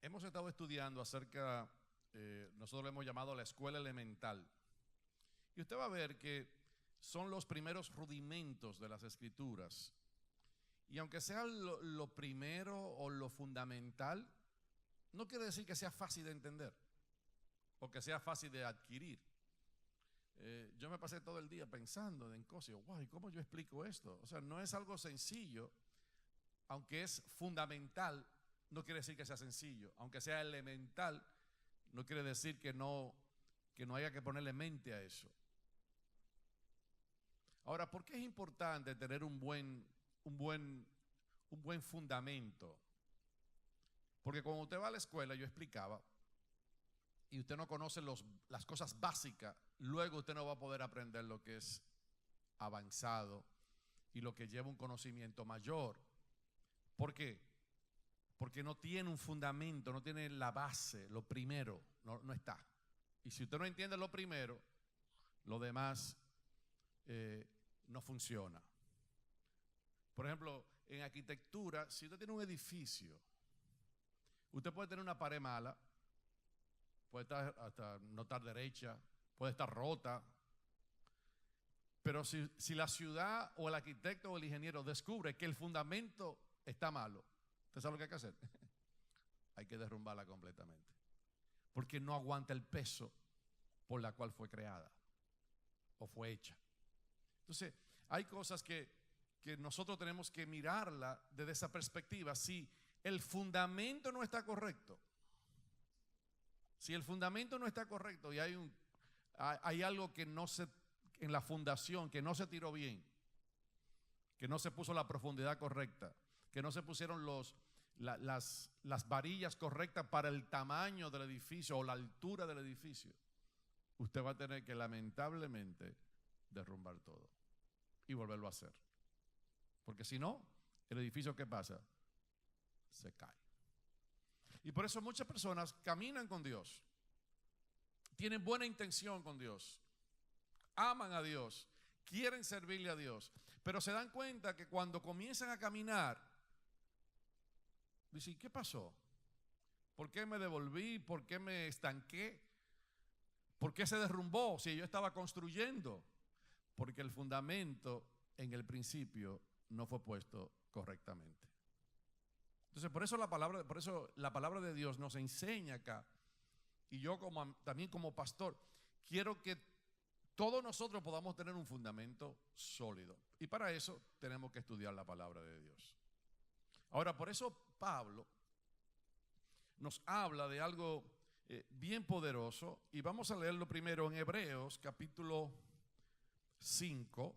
Hemos estado estudiando acerca, nosotros lo hemos llamado la escuela elemental. Y usted va a ver que son los primeros rudimentos de las escrituras. Y aunque sea lo primero o lo fundamental, no quiere decir que sea fácil de entender o que sea fácil de adquirir. Yo me pasé todo el día pensando en cosas, wow, ¿y cómo yo explico esto? O sea, no es algo sencillo, aunque es fundamental, no quiere decir que sea sencillo. Aunque sea elemental, no quiere decir que no haya que ponerle mente a eso. Ahora, ¿por qué es importante tener un buen fundamento? Porque cuando usted va a la escuela, yo explicaba, y usted no conoce las cosas básicas, luego usted no va a poder aprender lo que es avanzado y lo que lleva un conocimiento mayor. ¿Por qué? Porque no tiene un fundamento, no tiene la base, lo primero, no está. Y si usted no entiende lo primero, lo demás no funciona. Por ejemplo, en arquitectura, si usted tiene un edificio, usted puede tener una pared mala, puede no estar derecha, puede estar rota, pero si la ciudad o el arquitecto o el ingeniero descubre que el fundamento está malo, ¿usted sabe lo que hay que hacer? Hay que derrumbarla completamente, porque no aguanta el peso por la cual fue creada o fue hecha. Entonces, hay cosas que nosotros tenemos que mirarla desde esa perspectiva. Si el fundamento no está correcto, si el fundamento no está correcto y hay algo que no se, en la fundación, que no se tiró bien, que no se puso la profundidad correcta, que no se pusieron las varillas correctas para el tamaño del edificio o la altura del edificio, usted va a tener que lamentablemente derrumbar todo y volverlo a hacer. Porque si no, el edificio, ¿qué pasa? Se cae. Y por eso muchas personas caminan con Dios, tienen buena intención con Dios, aman a Dios, quieren servirle a Dios, pero se dan cuenta que cuando comienzan a caminar, dicen, ¿qué pasó? ¿Por qué me devolví? ¿Por qué me estanqué? ¿Por qué se derrumbó si yo estaba construyendo? Porque el fundamento en el principio no fue puesto correctamente. Entonces, por eso la palabra de Dios nos enseña acá, y yo también como pastor, quiero que todos nosotros podamos tener un fundamento sólido. Y para eso tenemos que estudiar la palabra de Dios. Ahora, por eso Pablo nos habla de algo bien poderoso, y vamos a leerlo primero en Hebreos capítulo 5,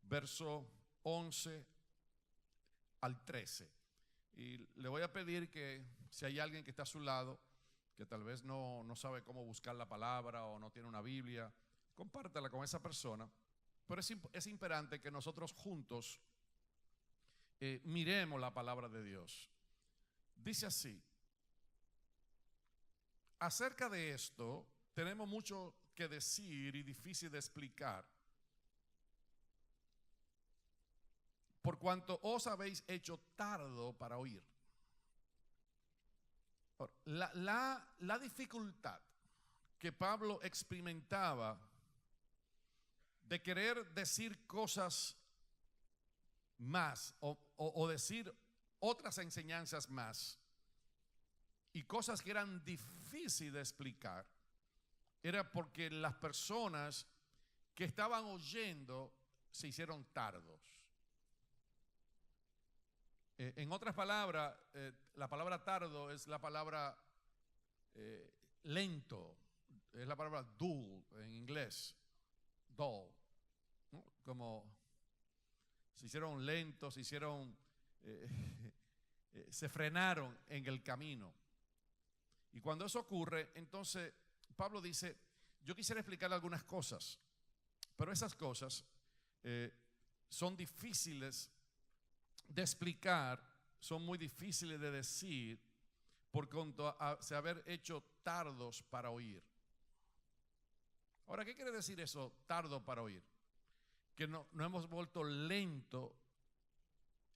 verso 11 al 13. Y le voy a pedir que si hay alguien que está a su lado, que tal vez no sabe cómo buscar la palabra o no tiene una Biblia, compártela con esa persona. Pero es imperante que nosotros juntos miremos la palabra de Dios. Dice así: acerca de esto tenemos mucho que decir y difícil de explicar, por cuanto os habéis hecho tardo para oír. La dificultad que Pablo experimentaba de querer decir cosas más o decir otras enseñanzas más y cosas que eran difíciles de explicar, era porque las personas que estaban oyendo se hicieron tardos. En otras palabras, la palabra tardo es la palabra lento, es la palabra dull en inglés, dull, ¿no? Como se hicieron lentos, se frenaron en el camino. Y cuando eso ocurre, entonces Pablo dice, yo quisiera explicar algunas cosas, pero esas cosas son difíciles de explicar, son muy difíciles de decir por cuanto a se haber hecho tardos para oír. Ahora, ¿qué quiere decir eso, tardo para oír? Que no hemos vuelto lento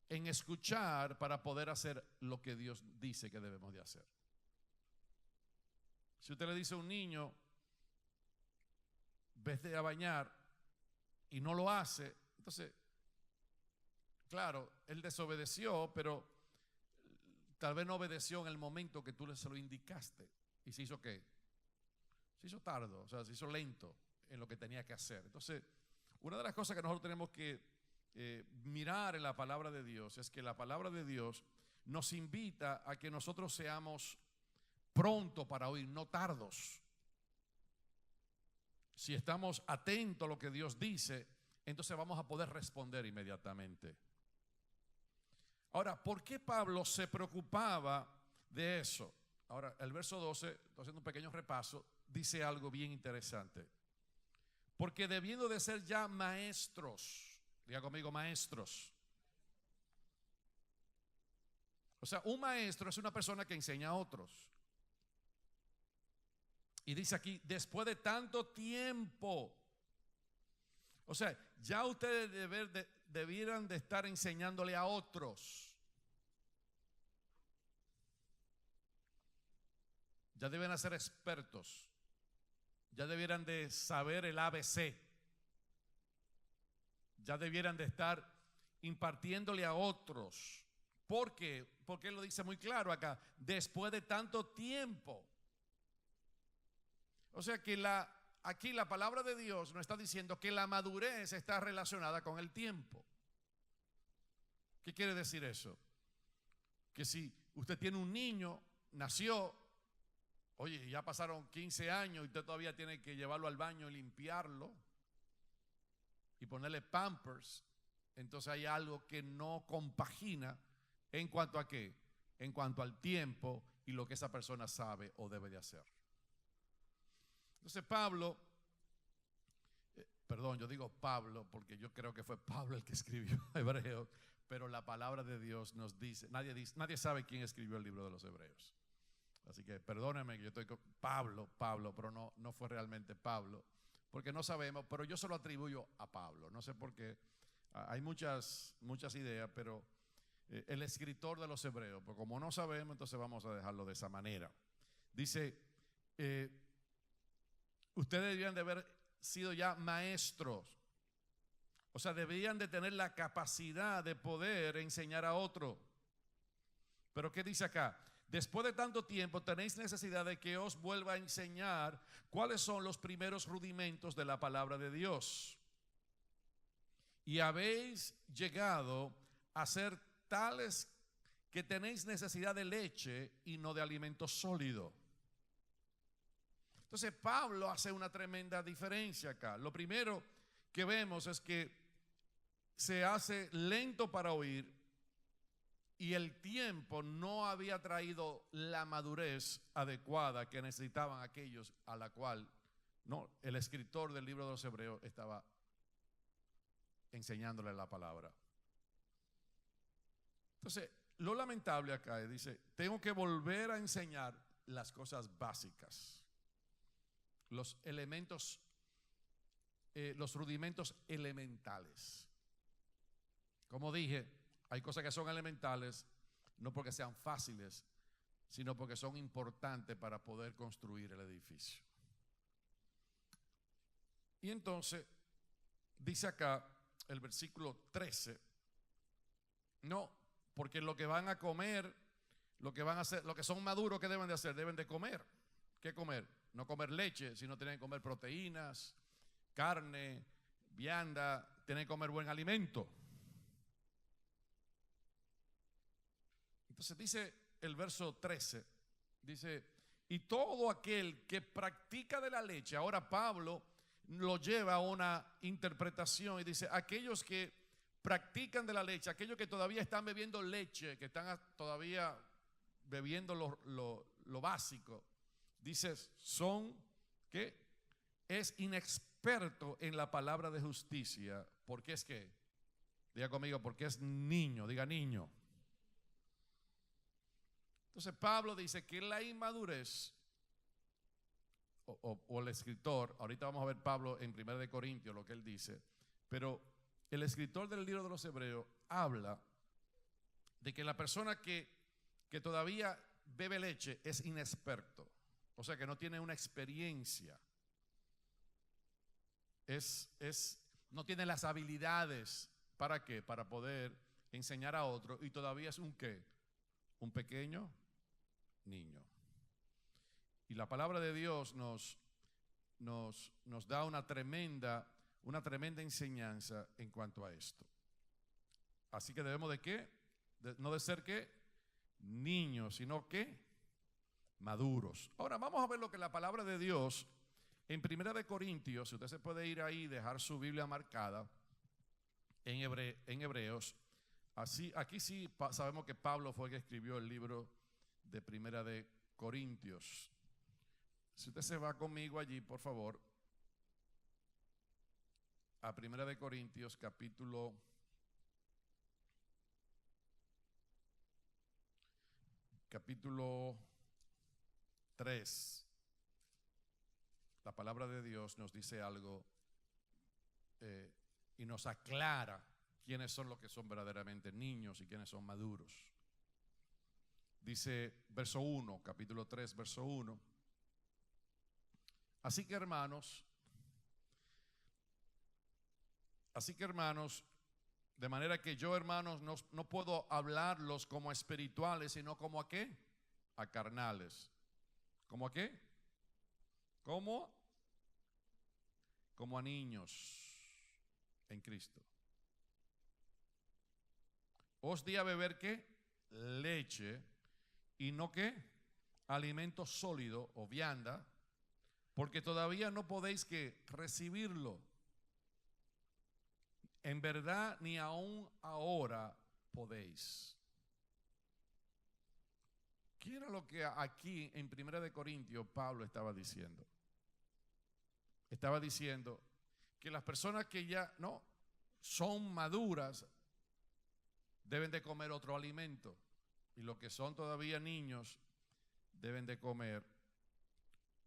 en escuchar para poder hacer lo que Dios dice que debemos de hacer. Si usted le dice a un niño, vete a bañar, y no lo hace, entonces, claro, él desobedeció, pero tal vez no obedeció en el momento que tú se lo indicaste. ¿Y se hizo qué? Se hizo tardo, o sea, se hizo lento en lo que tenía que hacer. Entonces, una de las cosas que nosotros tenemos que mirar en la palabra de Dios es que la palabra de Dios nos invita a que nosotros seamos prontos para oír, no tardos. Si estamos atentos a lo que Dios dice, entonces vamos a poder responder inmediatamente. Ahora, ¿por qué Pablo se preocupaba de eso? Ahora, el verso 12, estoy haciendo un pequeño repaso, dice algo bien interesante. Porque debiendo de ser ya maestros, diga conmigo maestros. O sea, un maestro es una persona que enseña a otros. Y dice aquí, después de tanto tiempo. O sea, ya ustedes debieran de estar enseñándole a otros. Ya deben ser expertos. Ya debieran de saber el ABC. Ya debieran de estar impartiéndole a otros. ¿Por qué? Porque él lo dice muy claro acá. Después de tanto tiempo. O sea que aquí la palabra de Dios nos está diciendo que la madurez está relacionada con el tiempo. ¿Qué quiere decir eso? Que si usted tiene un niño, nació, oye, ya pasaron 15 años y usted todavía tiene que llevarlo al baño y limpiarlo y ponerle Pampers, entonces hay algo que no compagina en cuanto a qué, en cuanto al tiempo y lo que esa persona sabe o debe de hacer. Entonces Pablo, yo digo Pablo porque yo creo que fue Pablo el que escribió Hebreos, pero la palabra de Dios nos dice, nadie sabe quién escribió el libro de los Hebreos. Así que perdónenme que yo estoy con Pablo, pero no fue realmente Pablo, porque no sabemos, pero yo se lo atribuyo a Pablo. No sé por qué, hay muchas ideas, pero el escritor de los Hebreos, pues como no sabemos, entonces vamos a dejarlo de esa manera. Dice, ustedes deberían de haber sido ya maestros. O sea, deberían de tener la capacidad de poder enseñar a otro. Pero ¿qué dice acá? Después de tanto tiempo tenéis necesidad de que os vuelva a enseñar cuáles son los primeros rudimentos de la palabra de Dios. Y habéis llegado a ser tales que tenéis necesidad de leche y no de alimento sólido. Entonces Pablo hace una tremenda diferencia acá. Lo primero que vemos es que se hace lento para oír y el tiempo no había traído la madurez adecuada que necesitaban aquellos a la cual el escritor del libro de los Hebreos estaba enseñándole la palabra. Entonces, lo lamentable acá es, dice, tengo que volver a enseñar las cosas básicas, los elementos, los rudimentos elementales. Como dije, hay cosas que son elementales no porque sean fáciles, sino porque son importantes para poder construir el edificio. Y entonces, dice acá el versículo 13, no, porque lo que van a comer, lo que van a hacer, lo que son maduros, ¿qué deben de hacer? Deben de comer. ¿Qué comer? No comer leche, sino tienen que comer proteínas, carne, vianda, tienen que comer buen alimento. Entonces dice el verso 13, dice, y todo aquel que practica de la leche, ahora Pablo lo lleva a una interpretación y dice, aquellos que practican de la leche, aquellos que todavía están bebiendo leche, que están todavía bebiendo lo básico, dice, son, ¿qué? Es inexperto en la palabra de justicia, porque es que, diga conmigo, porque es niño, diga niño. Entonces Pablo dice que la inmadurez, o el escritor, ahorita vamos a ver Pablo en 1 Corintios lo que él dice, pero el escritor del libro de los Hebreos habla de que la persona que todavía bebe leche es inexperto. O sea que no tiene una experiencia. No tiene las habilidades. ¿Para qué? Para poder enseñar a otro. Y todavía es un ¿qué? Un pequeño niño. Y la palabra de Dios nos da una tremenda enseñanza en cuanto a esto. Así que debemos de ¿qué? No de ser ¿qué? Niños, sino ¿qué? Maduros. Ahora vamos a ver lo que la palabra de Dios en Primera de Corintios, si usted se puede ir ahí y dejar su Biblia marcada en Hebreos. Aquí sí sabemos que Pablo fue el que escribió el libro de Primera de Corintios. Si usted se va conmigo allí, por favor, a Primera de Corintios, capítulo 3. La palabra de Dios nos dice algo y nos aclara quiénes son los que son verdaderamente niños y quiénes son maduros. Dice verso 1, capítulo 3, verso 1. Así que hermanos, de manera que yo, hermanos, no puedo hablarlos como espirituales, sino como ¿a qué? A carnales. ¿Cómo a qué? Como a niños en Cristo. Os di a beber ¿qué? Leche y no ¿qué? Alimento sólido o vianda, porque todavía no podéis ¿qué? Recibirlo. En verdad ni aún ahora podéis. ¿Qué era lo que aquí en Primera de Corintios Pablo estaba diciendo? Estaba diciendo que las personas que ya no son maduras deben de comer otro alimento, y los que son todavía niños deben de comer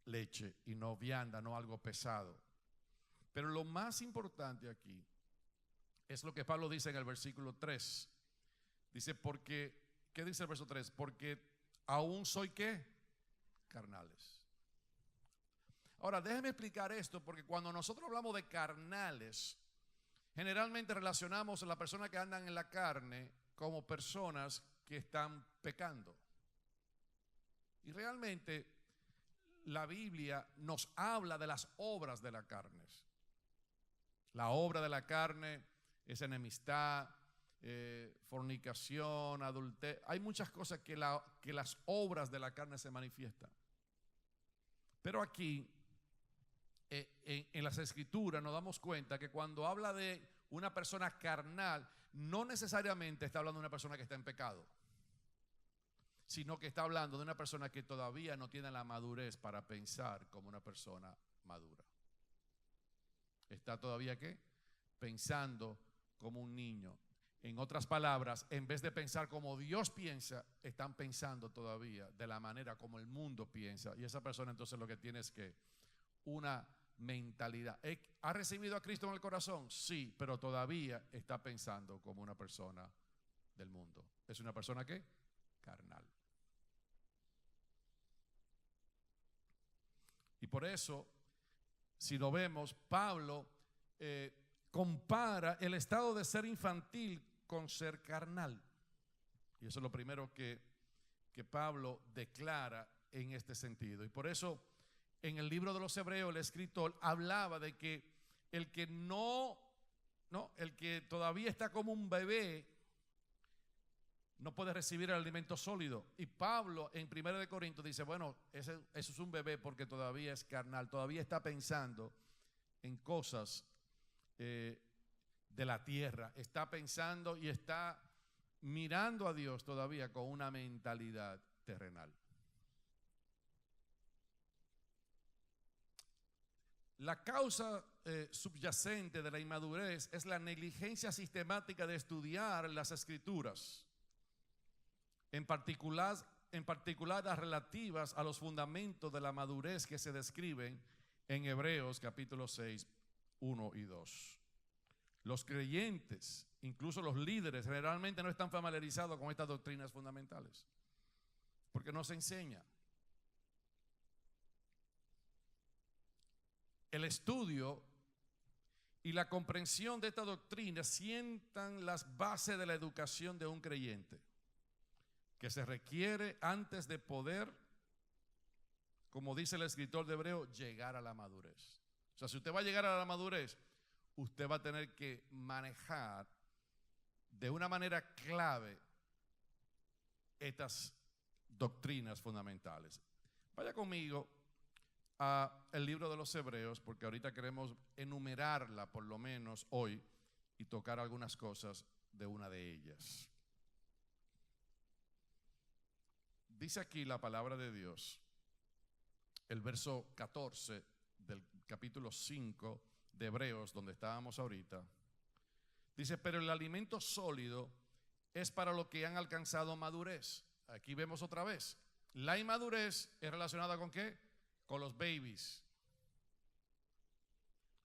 leche y no vianda, no algo pesado. Pero lo más importante aquí es lo que Pablo dice en el versículo 3. Dice, porque, ¿qué dice el verso 3? Porque aún soy ¿qué? Carnales. Ahora, déjeme explicar esto, porque cuando nosotros hablamos de carnales, generalmente relacionamos a las personas que andan en la carne como personas que están pecando. Y realmente la Biblia nos habla de las obras de la carne. La obra de la carne es enemistad, fornicación, adulterio. Hay muchas cosas que las obras de la carne se manifiestan. Pero aquí, en las Escrituras, nos damos cuenta que cuando habla de una persona carnal, no necesariamente está hablando de una persona que está en pecado, sino que está hablando de una persona que todavía no tiene la madurez para pensar como una persona madura. Está todavía ¿qué? Pensando como un niño. En otras palabras, en vez de pensar como Dios piensa, están pensando todavía de la manera como el mundo piensa. Y esa persona entonces lo que tiene es que una mentalidad. ¿Ha recibido a Cristo en el corazón? Sí, pero todavía está pensando como una persona del mundo. ¿Es una persona qué? Carnal. Y por eso, si lo vemos, Pablo compara el estado de ser infantil con ser carnal. Y eso es lo primero que Pablo declara en este sentido. Y por eso en el libro de los Hebreos el escritor hablaba de que el que el que todavía está como un bebé no puede recibir el alimento sólido. Y Pablo en 1 de Corintios dice, bueno, eso es un bebé porque todavía es carnal, todavía está pensando en cosas de la tierra, está pensando y está mirando a Dios todavía con una mentalidad terrenal. La causa subyacente de la inmadurez es la negligencia sistemática de estudiar las Escrituras, en particular las relativas a los fundamentos de la madurez que se describen en Hebreos capítulo 6, 1 y 2. Los creyentes, incluso los líderes, generalmente no están familiarizados con estas doctrinas fundamentales, porque no se enseña. el estudio y la comprensión de esta doctrina sientan las bases de la educación de un creyente, que se requiere antes de poder, como dice el escritor de Hebreo, llegar a la madurez. O sea, si usted va a llegar a la madurez, usted va a tener que manejar de una manera clave estas doctrinas fundamentales. Vaya conmigo a el libro de los Hebreos, porque ahorita queremos enumerarla por lo menos hoy y tocar algunas cosas de una de ellas. Dice aquí la palabra de Dios, el verso 14 del capítulo 5 de Hebreos, donde estábamos ahorita. Dice, pero el alimento sólido es para los que han alcanzado madurez. Aquí vemos otra vez, la inmadurez es relacionada ¿con qué? Con los babies.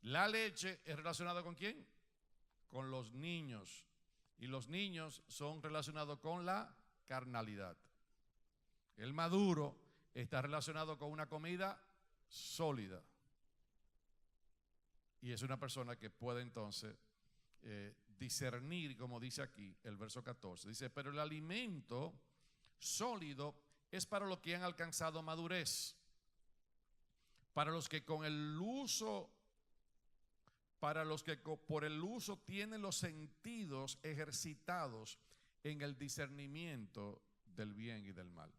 La leche es relacionada ¿con quién? Con los niños. Y los niños son relacionados con la carnalidad. El maduro está relacionado con una comida sólida. Y es una persona que puede entonces discernir, como dice aquí el verso 14. Dice, pero el alimento sólido es para los que han alcanzado madurez, para los que con el uso, para los que por el uso tienen los sentidos ejercitados en el discernimiento del bien y del mal.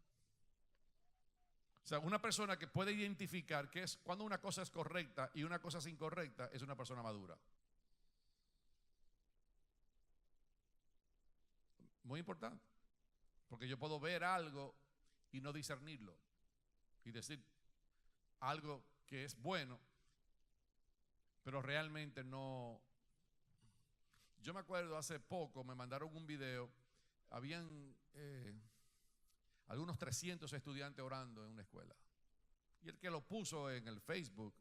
O sea, una persona que puede identificar que es cuando una cosa es correcta y una cosa es incorrecta, es una persona madura. Muy importante, porque yo puedo ver algo y no discernirlo y decir algo que es bueno, pero realmente no. Yo me acuerdo hace poco me mandaron un video, habían algunos 300 estudiantes orando en una escuela, y el que lo puso en el Facebook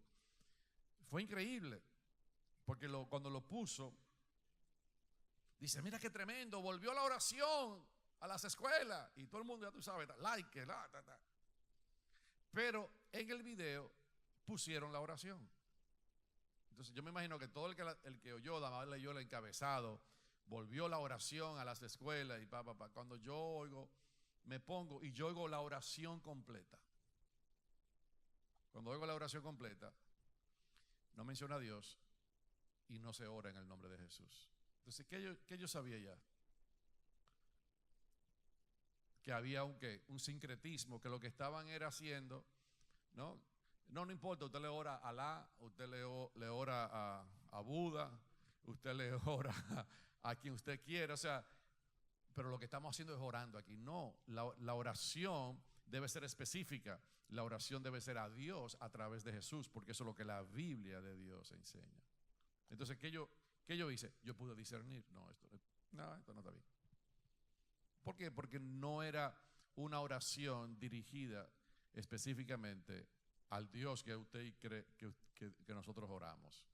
fue increíble, porque cuando lo puso dice, mira qué tremendo, volvió la oración a las escuelas, y todo el mundo, ya tú sabes, like, pero en el video pusieron la oración. Entonces yo me imagino que todo el que oyó, además leyó el encabezado, volvió la oración a las escuelas y cuando yo oigo, me pongo y yo oigo la oración completa. Cuando oigo la oración completa, no menciona a Dios y no se ora en el nombre de Jesús. Entonces, ¿qué yo sabía ya? Que había un sincretismo, que lo que estaban era haciendo, ¿no? No importa, usted le ora a Alá, usted le ora a Buda, usted le ora a quien usted quiera, o sea, pero lo que estamos haciendo es orando aquí. No, la oración debe ser específica, la oración debe ser a Dios a través de Jesús, porque eso es lo que la Biblia de Dios enseña. Entonces, ¿qué yo hice? Yo pude discernir, esto no está bien. ¿Por qué? Porque no era una oración dirigida específicamente al Dios que usted cree que nosotros oramos,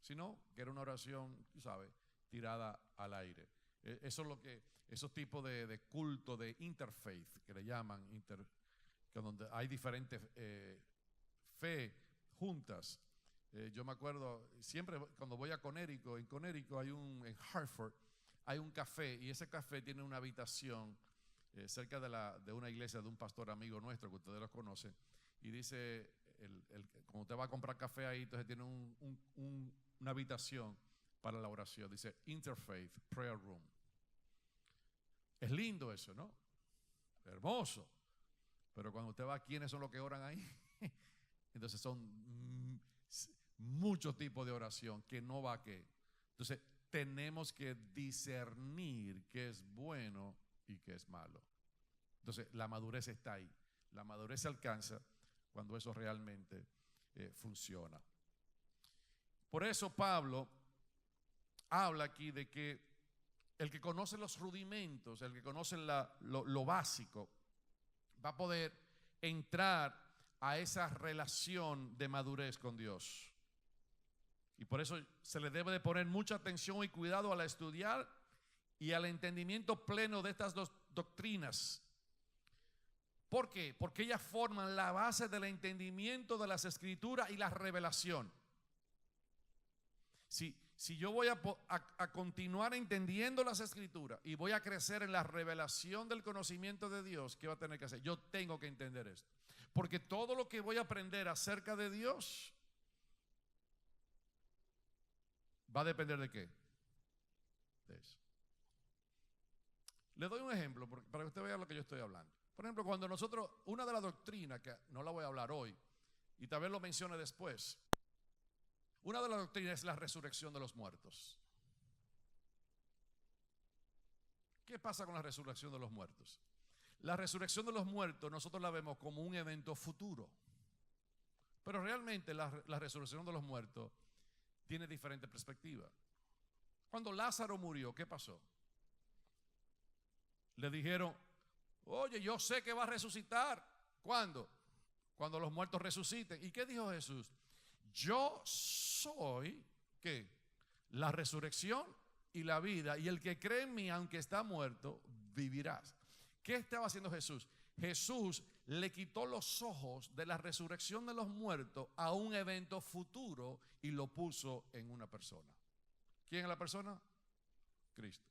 sino que era una oración, tú sabes, tirada al aire. Eso es lo que, esos tipos de culto de interfaith, que le llaman, que donde hay diferentes fe juntas. Yo me acuerdo, siempre cuando voy a Connecticut, en Hartford, hay un café, y ese café tiene una habitación cerca de una iglesia de un pastor amigo nuestro que ustedes los conocen, y dice, cuando usted va a comprar café ahí, entonces tiene una habitación para la oración, dice Interfaith Prayer Room. Es lindo eso, ¿no? Hermoso. Pero cuando usted va, ¿quiénes son los que oran ahí? Entonces son muchos tipos de oración que no va a qué. Entonces tenemos que discernir qué es bueno y qué es malo. Entonces la madurez está ahí. La madurez se alcanza cuando eso realmente funciona. Por eso Pablo habla aquí de que el que conoce los rudimentos, el que conoce lo básico, va a poder entrar a esa relación de madurez con Dios. Y por eso se le debe de poner mucha atención y cuidado al estudiar y al entendimiento pleno de estas dos doctrinas. ¿Por qué? Porque ellas forman la base del entendimiento de las Escrituras y la revelación. Si yo voy a continuar entendiendo las Escrituras y voy a crecer en la revelación del conocimiento de Dios, ¿qué va a tener que hacer? Yo tengo que entender esto. Porque todo lo que voy a aprender acerca de Dios va a depender de qué. De eso. Le doy un ejemplo para que usted vea lo que yo estoy hablando. Por ejemplo, cuando nosotros, una de las doctrinas, que no la voy a hablar hoy, y tal vez lo mencione después, una de las doctrinas es la resurrección de los muertos. ¿Qué pasa con la resurrección de los muertos? La resurrección de los muertos nosotros la vemos como un evento futuro. Pero realmente la resurrección de los muertos tiene diferentes perspectivas. Cuando Lázaro murió, ¿qué pasó? Le dijeron, oye, yo sé que va a resucitar. ¿Cuándo? Cuando los muertos resuciten. ¿Y qué dijo Jesús? Yo soy, ¿qué? La resurrección y la vida. Y el que cree en mí, aunque está muerto, vivirás. ¿Qué estaba haciendo Jesús? Jesús le quitó los ojos de la resurrección de los muertos a un evento futuro y lo puso en una persona. ¿Quién es la persona? Cristo.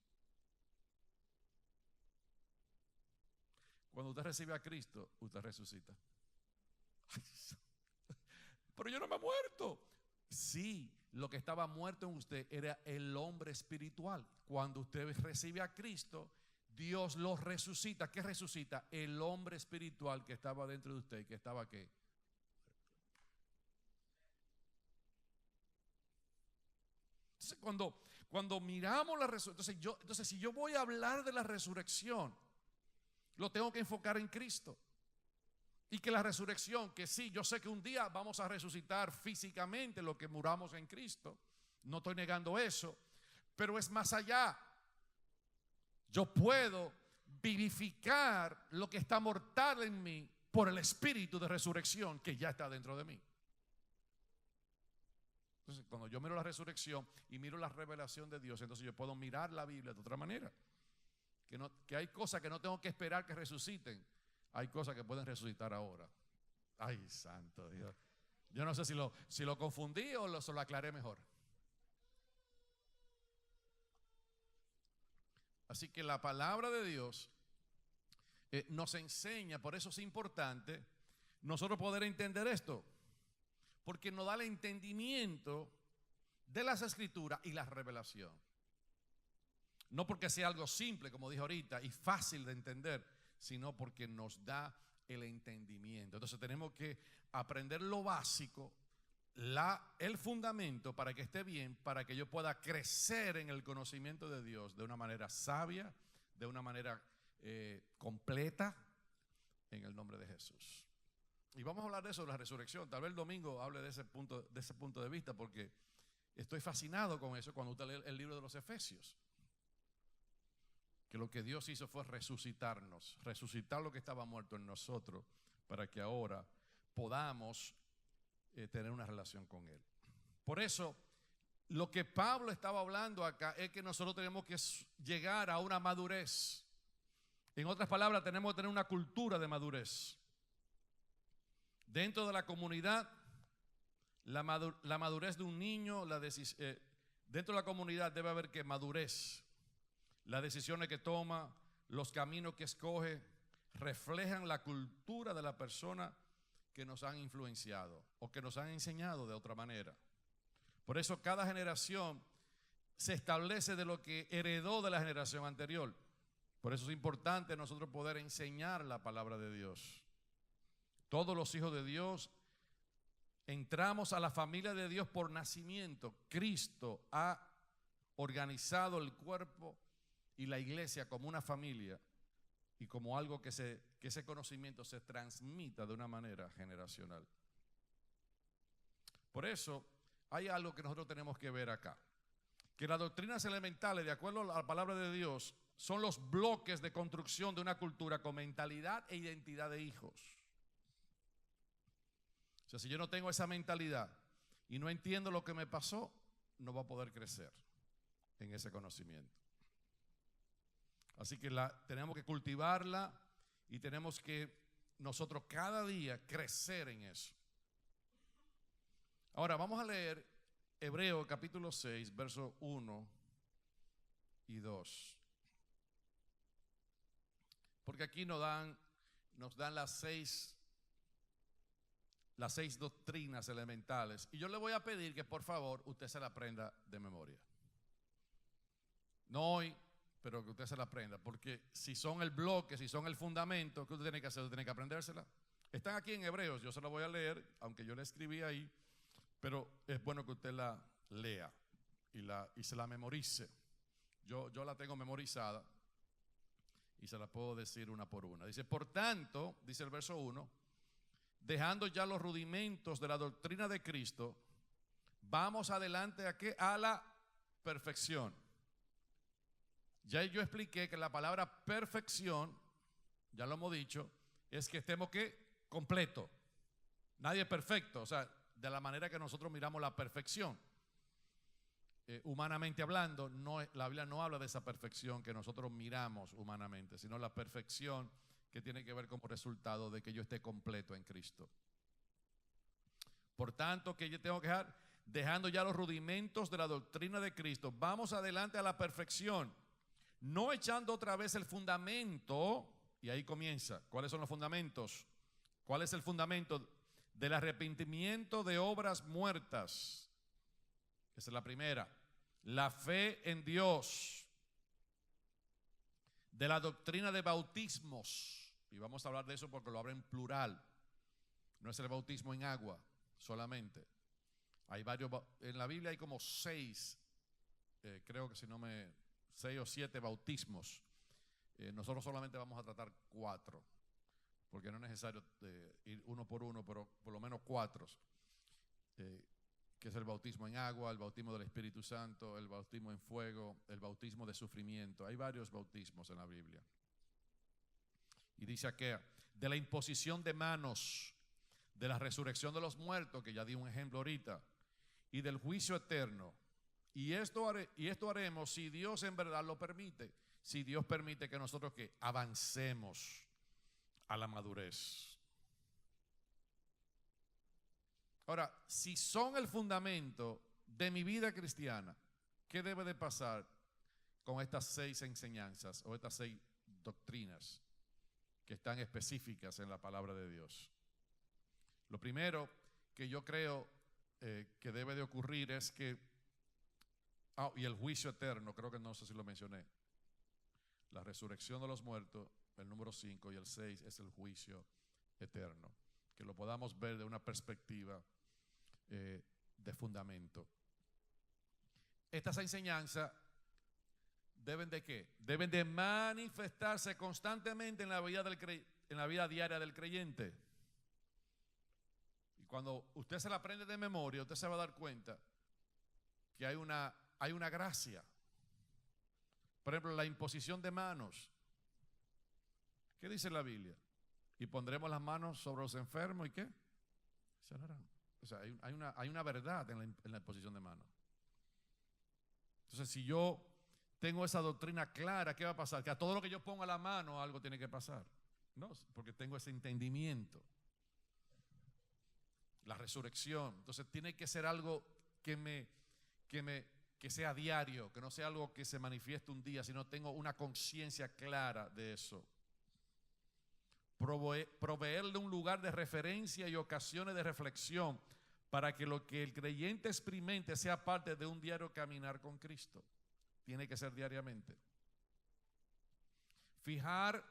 Cuando usted recibe a Cristo, usted resucita. Pero yo no me he muerto. Sí, lo que estaba muerto en usted era el hombre espiritual. Cuando usted recibe a Cristo, Dios lo resucita. ¿Qué resucita? El hombre espiritual que estaba dentro de usted, que estaba ¿qué? Entonces, cuando miramos la resurrección, entonces si yo voy a hablar de la resurrección, lo tengo que enfocar en Cristo. Y que la resurrección, que sí, yo sé que un día vamos a resucitar físicamente lo que muramos en Cristo. No estoy negando eso, pero es más allá. Yo puedo vivificar lo que está mortal en mí por el espíritu de resurrección que ya está dentro de mí. Entonces, cuando yo miro la resurrección y miro la revelación de Dios, entonces yo puedo mirar la Biblia de otra manera. Que hay cosas que no tengo que esperar que resuciten. Hay cosas que pueden resucitar ahora. Ay, santo Dios. Yo no sé si lo confundí o se lo aclaré mejor. Así que la palabra de Dios nos enseña, por eso es importante nosotros poder entender esto, porque nos da el entendimiento de las Escrituras y la revelación. No porque sea algo simple, como dije ahorita, y fácil de entender, sino porque nos da el entendimiento. Entonces tenemos que aprender lo básico, el fundamento para que esté bien, para que yo pueda crecer en el conocimiento de Dios de una manera sabia, de una manera completa, en el nombre de Jesús. Y vamos a hablar de eso, de la resurrección. Tal vez el domingo hable de ese punto de vista, porque estoy fascinado con eso cuando usted lee el libro de los Efesios. Que lo que Dios hizo fue resucitarnos, resucitar lo que estaba muerto en nosotros, para que ahora podamos tener una relación con Él. Por eso, lo que Pablo estaba hablando acá es que nosotros tenemos que llegar a una madurez. En otras palabras, tenemos que tener una cultura de madurez. Dentro de la comunidad, la madurez de un niño, dentro de la comunidad debe haber que madurez. Las decisiones que toma, los caminos que escoge, reflejan la cultura de la persona que nos han influenciado o que nos han enseñado de otra manera. Por eso cada generación se establece de lo que heredó de la generación anterior. Por eso es importante nosotros poder enseñar la palabra de Dios. Todos los hijos de Dios entramos a la familia de Dios por nacimiento. Cristo ha organizado el cuerpo y la iglesia como una familia y como algo que ese conocimiento se transmita de una manera generacional. Por eso hay algo que nosotros tenemos que ver acá, que las doctrinas elementales, de acuerdo a la palabra de Dios, son los bloques de construcción de una cultura con mentalidad e identidad de hijos. O sea, si yo no tengo esa mentalidad y no entiendo lo que me pasó, no va a poder crecer en ese conocimiento. Así que tenemos que cultivarla y tenemos que nosotros cada día crecer en eso. Ahora vamos a leer Hebreos capítulo 6, versos 1 y 2. Porque aquí nos dan las seis doctrinas elementales. Y yo le voy a pedir que por favor usted se la aprenda de memoria. No hoy, pero que usted se la aprenda. Porque si son el bloque, si son el fundamento, ¿qué usted tiene que hacer? Usted tiene que aprendérsela. Están aquí en Hebreos, yo se la voy a leer, aunque yo la escribí ahí. Pero es bueno que usted la lea y se la memorice. Yo la tengo memorizada y se la puedo decir una por una. Dice, por tanto, dice el verso 1, dejando ya los rudimentos de la doctrina de Cristo, vamos adelante ¿a qué? A la perfección. Ya yo expliqué que la palabra perfección, ya lo hemos dicho, es que estemos ¿qué? Completo. Nadie es perfecto, o sea, de la manera que nosotros miramos la perfección. Humanamente hablando, la Biblia no habla de esa perfección que nosotros miramos humanamente, sino la perfección que tiene que ver como resultado de que yo esté completo en Cristo. Por tanto, que yo tengo que dejar, dejando ya los rudimentos de la doctrina de Cristo, vamos adelante a la perfección, no echando otra vez el fundamento, y ahí comienza. ¿Cuáles son los fundamentos? ¿Cuál es el fundamento? Del arrepentimiento de obras muertas. Esa es la primera. La fe en Dios. De la doctrina de bautismos. Y vamos a hablar de eso porque lo habla en plural. No es el bautismo en agua solamente. Hay varios, en la Biblia hay como 6, creo que 6 o 7 bautismos. Nosotros solamente vamos a tratar 4. Porque no es necesario ir uno por uno, pero por lo menos 4, que es el bautismo en agua, el bautismo del Espíritu Santo, el bautismo en fuego, el bautismo de sufrimiento. Hay varios bautismos en la Biblia. Y dice aquí, de la imposición de manos, de la resurrección de los muertos, que ya di un ejemplo ahorita, y del juicio eterno. Y esto haremos si Dios en verdad lo permite, si Dios permite que nosotros que avancemos a la madurez. Ahora, si son el fundamento de mi vida cristiana, ¿qué debe de pasar con estas 6 enseñanzas o estas 6 doctrinas que están específicas en la palabra de Dios? Lo primero que yo creo que debe de ocurrir es que, y el juicio eterno, creo que no sé si lo mencioné, la resurrección de los muertos, el número 5, y el 6 es el juicio eterno. Que lo podamos ver de una perspectiva de fundamento. Estas enseñanzas deben de ¿qué? Deben de manifestarse constantemente en la vida diaria del creyente. Y cuando usted se la aprende de memoria, usted se va a dar cuenta que hay una gracia. Por ejemplo, la imposición de manos. ¿Qué dice la Biblia? Y pondremos las manos sobre los enfermos y ¿qué? Sanarán. O sea, hay una verdad en la imposición de manos. Entonces, si yo tengo esa doctrina clara, ¿qué va a pasar? Que a todo lo que yo ponga la mano algo tiene que pasar. No, porque tengo ese entendimiento. La resurrección. Entonces, tiene que ser algo que sea diario, que no sea algo que se manifieste un día, sino tengo una conciencia clara de eso. Proveerle un lugar de referencia y ocasiones de reflexión para que lo que el creyente experimente sea parte de un diario caminar con Cristo. Tiene que ser diariamente. Fijar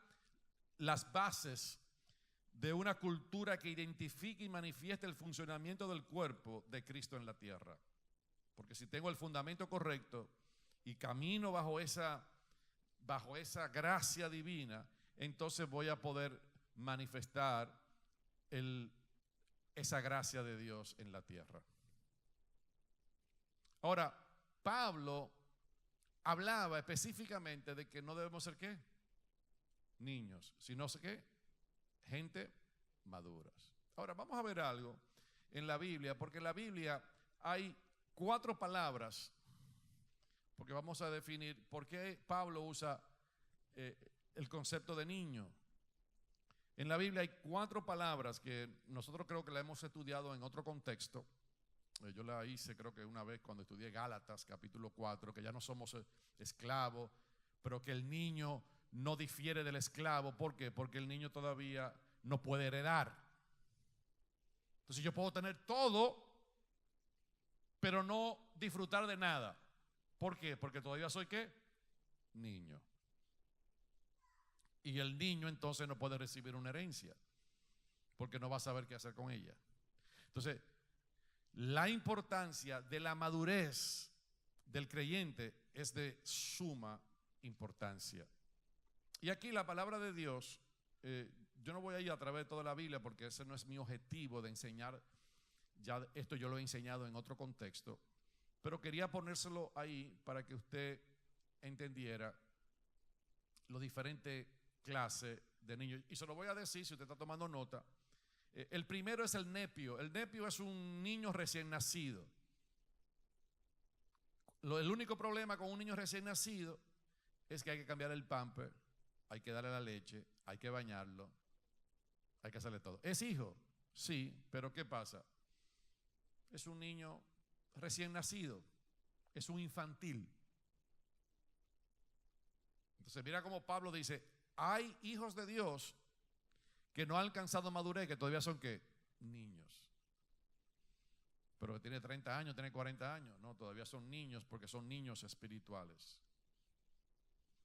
las bases de una cultura que identifique y manifieste el funcionamiento del cuerpo de Cristo en la tierra. Porque si tengo el fundamento correcto y camino bajo esa gracia divina, entonces voy a poder manifestar esa gracia de Dios en la tierra. Ahora, Pablo hablaba específicamente de que no debemos ser ¿qué? Niños, sino ¿qué? Gente maduras. Ahora, vamos a ver algo en la Biblia, porque en la Biblia hay 4 palabras, porque vamos a definir por qué Pablo usa el concepto de niño. En la Biblia hay 4 palabras que nosotros creo que la hemos estudiado en otro contexto, Yo la hice creo que una vez cuando estudié Gálatas capítulo 4, que ya no somos esclavos, pero que el niño no difiere del esclavo. ¿Por qué? Porque el niño todavía no puede heredar. Entonces yo puedo tener todo, pero no disfrutar de nada. ¿Por qué? Porque todavía soy ¿qué? Niño. Y el niño entonces no puede recibir una herencia, porque no va a saber qué hacer con ella. Entonces, la importancia de la madurez del creyente es de suma importancia. Y aquí la palabra de Dios, yo no voy a ir a través de toda la Biblia porque ese no es mi objetivo de enseñar. Ya esto yo lo he enseñado en otro contexto, pero quería ponérselo ahí para que usted entendiera los diferentes clases de niños. Y se lo voy a decir si usted está tomando nota. El primero es el nepio. El nepio es un niño recién nacido. El único problema con un niño recién nacido es que hay que cambiar el pamper, hay que darle la leche, hay que bañarlo, hay que hacerle todo. ¿Es hijo? Sí, pero ¿qué pasa? Es un niño recién nacido, es un infantil. Entonces mira cómo Pablo dice, hay hijos de Dios que no han alcanzado madurez, que todavía son ¿qué? Niños. Pero que tiene 30 años, tiene 40 años. No, todavía son niños porque son niños espirituales.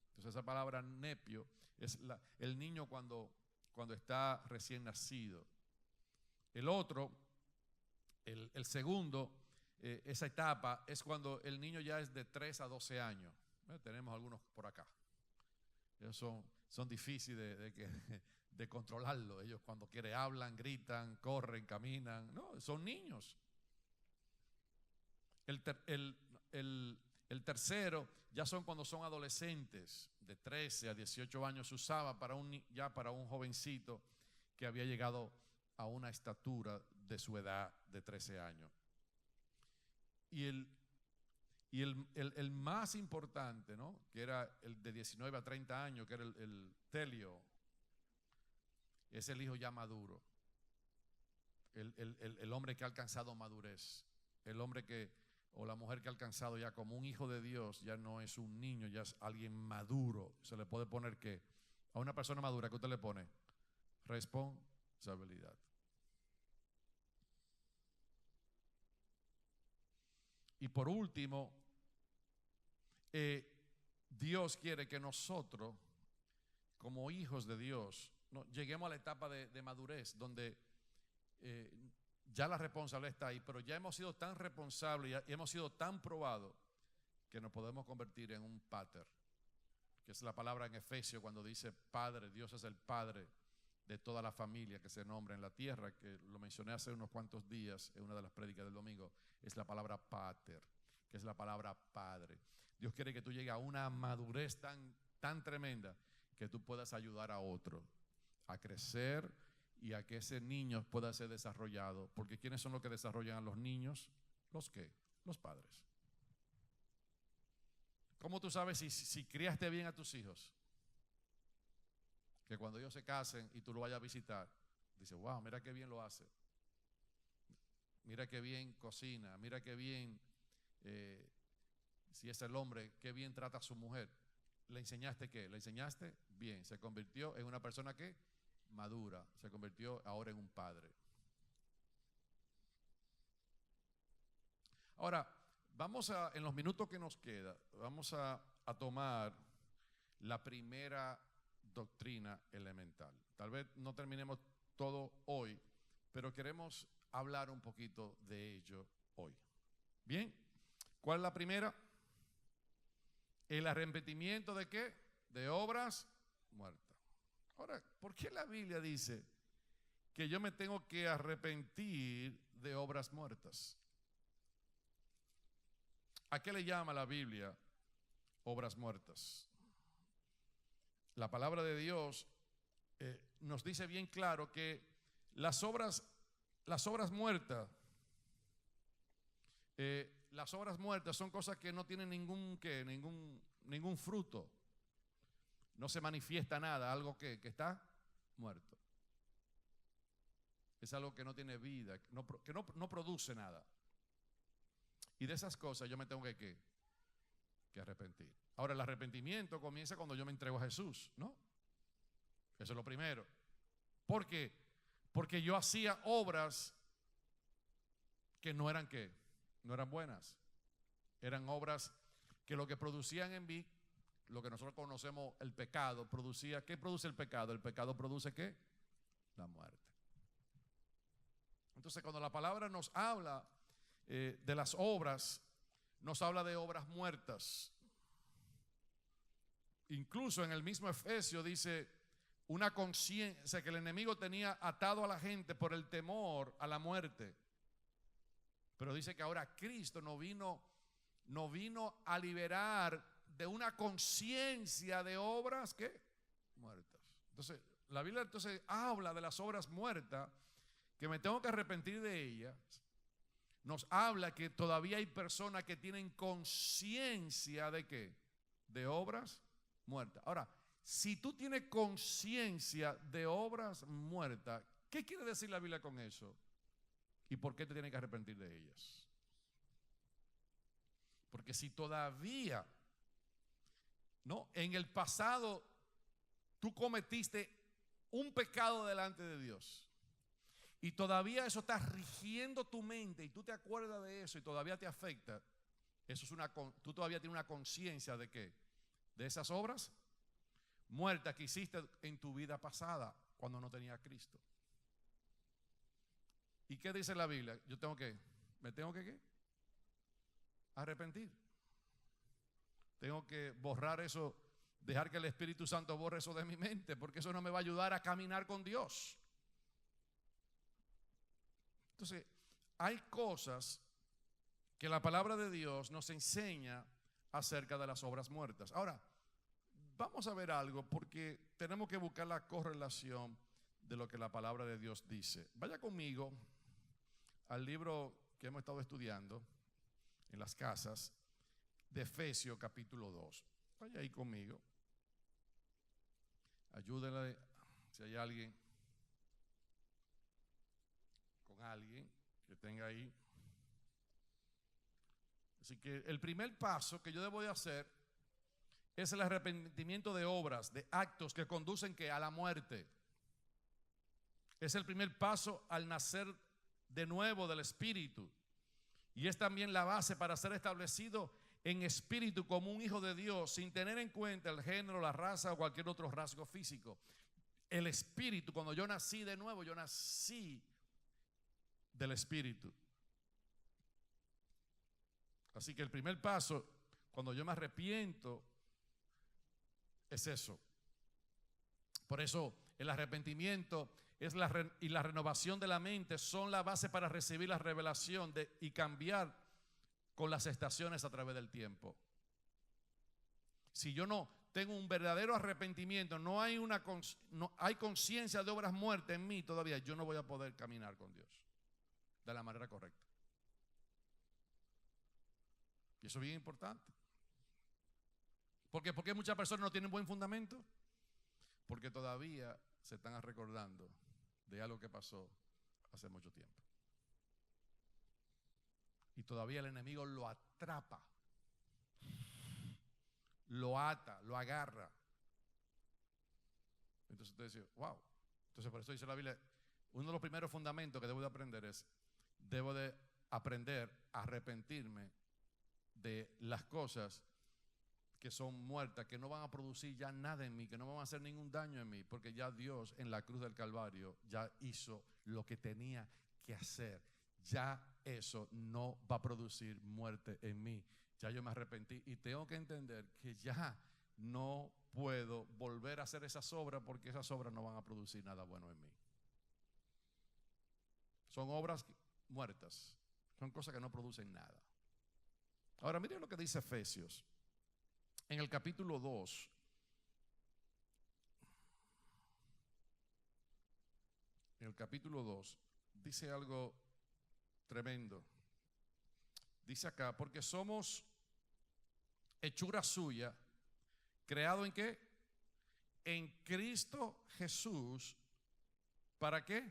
Entonces esa palabra nepio es el niño cuando está recién nacido. El otro, el segundo, esa etapa es cuando el niño ya es de 3 a 12 años. Tenemos algunos por acá. Ellos son difíciles de controlarlo. Ellos cuando quieren hablan, gritan, corren, caminan. No, son niños. El tercero ya son cuando son adolescentes, de 13 a 18 años. Se usaba ya para un jovencito que había llegado a una estatura de su edad de 13 años. Y el más importante, ¿no? Que era el de 19 a 30 años, que era el telio, es el hijo ya maduro, el hombre que ha alcanzado madurez, el hombre o la mujer que ha alcanzado ya como un hijo de Dios, ya no es un niño, ya es alguien maduro. Se le puede poner ¿qué? A una persona madura, ¿qué usted le pone? Responsabilidad. Y por último, Dios quiere que nosotros, como hijos de Dios, lleguemos a la etapa de madurez, donde ya la responsabilidad está ahí, pero ya hemos sido tan responsables y hemos sido tan probados que nos podemos convertir en un pater, que es la palabra en Efesios cuando dice Padre. Dios es el Padre de toda la familia que se nombra en la tierra, que lo mencioné hace unos cuantos días en una de las prédicas del domingo. Es la palabra pater, que es la palabra Padre. Dios quiere que tú llegues a una madurez tan tremenda que tú puedas ayudar a otro a crecer y a que ese niño pueda ser desarrollado. Porque ¿quiénes son los que desarrollan a los niños? ¿Los qué? Los padres. ¿Cómo tú sabes si criaste bien a tus hijos? Que cuando ellos se casen y tú lo vayas a visitar, dice, wow, mira qué bien lo hace. Mira qué bien cocina, mira qué bien, si es el hombre, qué bien trata a su mujer. ¿Le enseñaste qué? ¿Le enseñaste? Bien. Se convirtió en una persona que madura, se convirtió ahora en un padre. Ahora, en los minutos que nos queda, vamos a tomar la primera doctrina elemental. Tal vez no terminemos todo hoy, pero queremos hablar un poquito de ello hoy. Bien, ¿cuál es la primera? El arrepentimiento ¿de qué? De obras muertas. Ahora, ¿por qué la Biblia dice que yo me tengo que arrepentir de obras muertas? ¿A qué le llama la Biblia obras muertas? La palabra de Dios nos dice bien claro que las obras muertas, son cosas que no tienen ningún fruto. No se manifiesta nada, algo que está muerto. Es algo que no tiene vida, que no produce nada. Y de esas cosas yo me tengo que arrepentir. Ahora, el arrepentimiento comienza cuando yo me entrego a Jesús, ¿no? Eso es lo primero. ¿Por qué? Porque yo hacía obras que no eran buenas. Eran obras que lo que producían en mí, lo que nosotros conocemos el pecado, producía. ¿Qué produce el pecado? El pecado produce ¿qué? La muerte. Entonces, cuando la palabra nos habla de las obras, nos habla de obras muertas. Incluso en el mismo Efesios dice una conciencia que el enemigo tenía atado a la gente por el temor a la muerte. Pero dice que ahora Cristo no vino a liberar de una conciencia de obras ¿qué? Muertas. Entonces, la Biblia habla de las obras muertas, que me tengo que arrepentir de ellas. Nos habla que todavía hay personas que tienen conciencia de ¿qué? De obras muertas. Ahora, si tú tienes conciencia de obras muertas, ¿qué quiere decir la Biblia con eso? ¿Y por qué te tienes que arrepentir de ellas? Porque si todavía, ¿no? En el pasado tú cometiste un pecado delante de Dios y todavía eso está rigiendo tu mente y tú te acuerdas de eso y todavía te afecta, eso es tú todavía tienes una conciencia de ¿qué? De esas obras muertas que hiciste en tu vida pasada cuando no tenías a Cristo. ¿Y qué dice la Biblia? Me tengo que ¿qué? Arrepentir. Tengo que borrar eso, dejar que el Espíritu Santo borre eso de mi mente, porque eso no me va a ayudar a caminar con Dios. Entonces, hay cosas que la palabra de Dios nos enseña acerca de las obras muertas. Ahora, vamos a ver algo, porque tenemos que buscar la correlación de lo que la palabra de Dios dice. Vaya conmigo al libro que hemos estado estudiando en las casas, de Efesios capítulo 2. Vaya ahí conmigo. Ayúdenle si hay alguien con alguien que tenga ahí. Así que el primer paso que yo debo de hacer es el arrepentimiento de obras, de actos que conducen a la muerte. Es el primer paso al nacer de nuevo del Espíritu. Y es también la base para ser establecido en espíritu como un hijo de Dios, sin tener en cuenta el género, la raza o cualquier otro rasgo físico. El Espíritu, cuando yo nací de nuevo, yo nací del Espíritu. Así que el primer paso, cuando yo me arrepiento, es eso. Por eso el arrepentimiento y la renovación de la mente son la base para recibir la revelación y cambiar con las estaciones a través del tiempo. Si yo no tengo un verdadero arrepentimiento, no hay conciencia de obras muertas en mí todavía, yo no voy a poder caminar con Dios de la manera correcta. Y eso es bien importante. ¿Por qué? Porque muchas personas no tienen buen fundamento. Porque todavía se están recordando de algo que pasó hace mucho tiempo. Y todavía el enemigo lo atrapa, lo ata, lo agarra. Entonces usted dice, wow. Entonces por eso dice la Biblia, uno de los primeros fundamentos que debo de aprender es, debo de aprender a arrepentirme de las cosas que son muertas, que no van a producir ya nada en mí, que no van a hacer ningún daño en mí, porque ya Dios en la cruz del Calvario ya hizo lo que tenía que hacer. Ya eso no va a producir muerte en mí. Ya yo me arrepentí y tengo que entender que ya no puedo volver a hacer esas obras, porque esas obras no van a producir nada bueno en mí. Son obras muertas, son cosas que no producen nada. Ahora miren lo que dice Efesios en el capítulo 2. En el capítulo 2 dice algo tremendo. Dice acá, porque somos hechura suya, creado ¿en qué? En Cristo Jesús. ¿Para qué?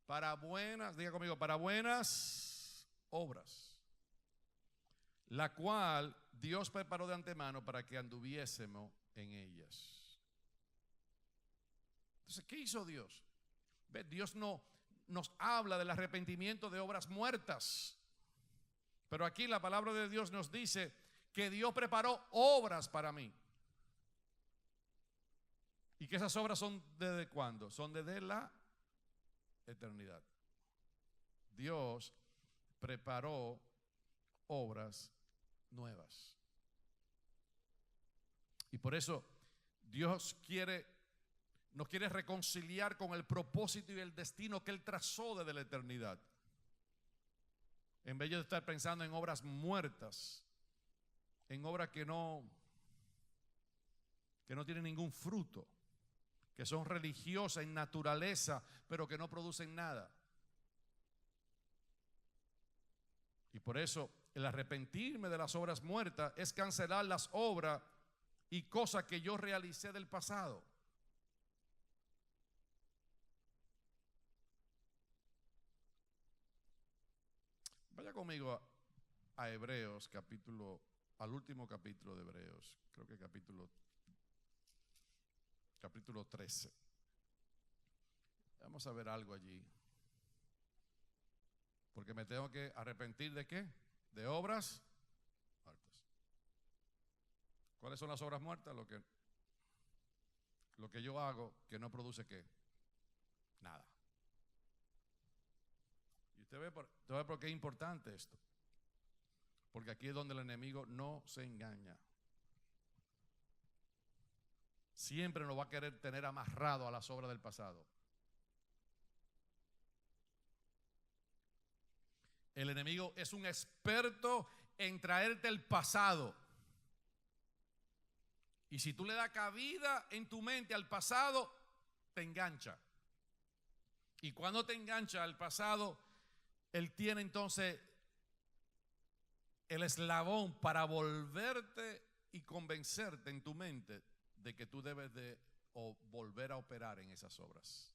Para buenas, diga conmigo, para buenas obras. la cual Dios preparó de antemano para que anduviésemos en ellas. Entonces, ¿qué hizo Dios? ¿Ve? Dios no nos habla del arrepentimiento de obras muertas, pero aquí la palabra de Dios nos dice que Dios preparó obras para mí. Y que esas obras son ¿desde cuándo? Son desde la eternidad. Dios preparó obras nuevas. Y por eso Dios nos quiere reconciliar con el propósito y el destino que Él trazó desde la eternidad. En vez de estar pensando en obras muertas, en obras que no tienen ningún fruto, que son religiosas en naturaleza, pero que no producen nada. Y por eso el arrepentirme de las obras muertas es cancelar las obras y cosas que yo realicé del pasado. Vaya conmigo a Hebreos al último capítulo de Hebreos, creo que capítulo 13. Vamos a ver algo allí. Porque me tengo que arrepentir ¿de qué? De obras muertas. ¿Cuáles son las obras muertas? Lo que yo hago que no produce ¿qué? Nada. Y usted ve por qué es importante esto. Porque aquí es donde el enemigo no se engaña. Siempre nos va a querer tener amarrado a las obras del pasado. El enemigo es un experto en traerte el pasado. Y si tú le das cabida en tu mente al pasado, te engancha. Y cuando te engancha al pasado, él tiene entonces el eslabón para volverte y convencerte en tu mente de que tú debes de volver a operar en esas obras.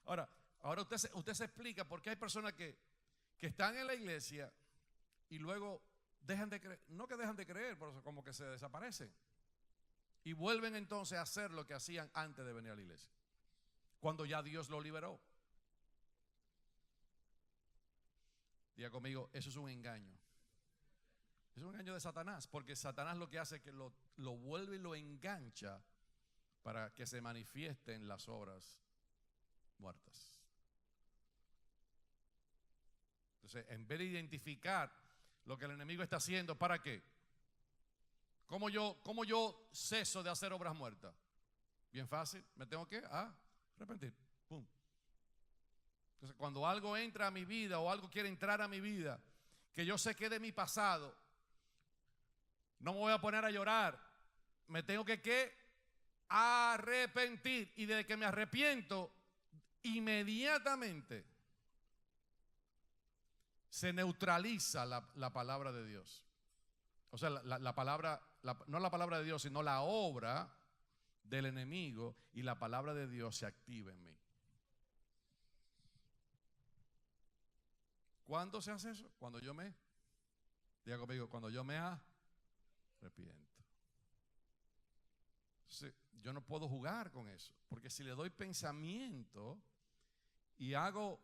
Ahora usted se explica por qué hay personas que están en la iglesia y luego dejan de creer, no que dejan de creer, pero como que se desaparecen. Y vuelven entonces a hacer lo que hacían antes de venir a la iglesia, cuando ya Dios lo liberó. Diga conmigo, eso es un engaño. Es un engaño de Satanás, porque Satanás lo que hace es que lo vuelve y lo engancha para que se manifiesten las obras muertas. Entonces, en vez de identificar lo que el enemigo está haciendo, ¿para qué? ¿Cómo yo ceso de hacer obras muertas? Bien fácil, me tengo que arrepentir. Pum. Entonces, cuando algo entra a mi vida o algo quiere entrar a mi vida, que yo sé que es de mi pasado, no me voy a poner a llorar. Me tengo que arrepentir. Y desde que me arrepiento, inmediatamente se neutraliza la palabra de Dios. O sea, la palabra, no la palabra de Dios, sino la obra del enemigo, y la palabra de Dios se activa en mí. ¿Cuándo se hace eso? Diga conmigo, cuando yo me arrepiento. Entonces, yo no puedo jugar con eso, porque si le doy pensamiento y hago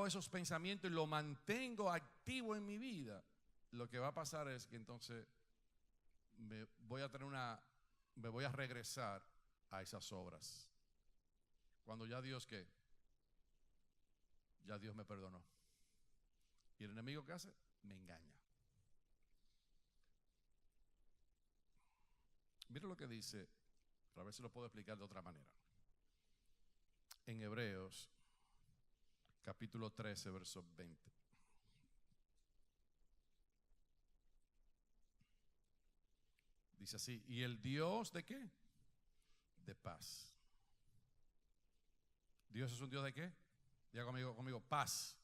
esos pensamientos y lo mantengo activo en mi vida, lo que va a pasar es que entonces me voy a regresar a esas obras. Cuando ya Dios ya Dios me perdonó. ¿Y el enemigo qué hace? Me engaña. Mira lo que dice, para ver si lo puedo explicar de otra manera. En Hebreos, capítulo 13, verso 20. Dice así: ¿y el Dios de qué? De paz. ¿Dios es un Dios de qué? Diga conmigo, paz.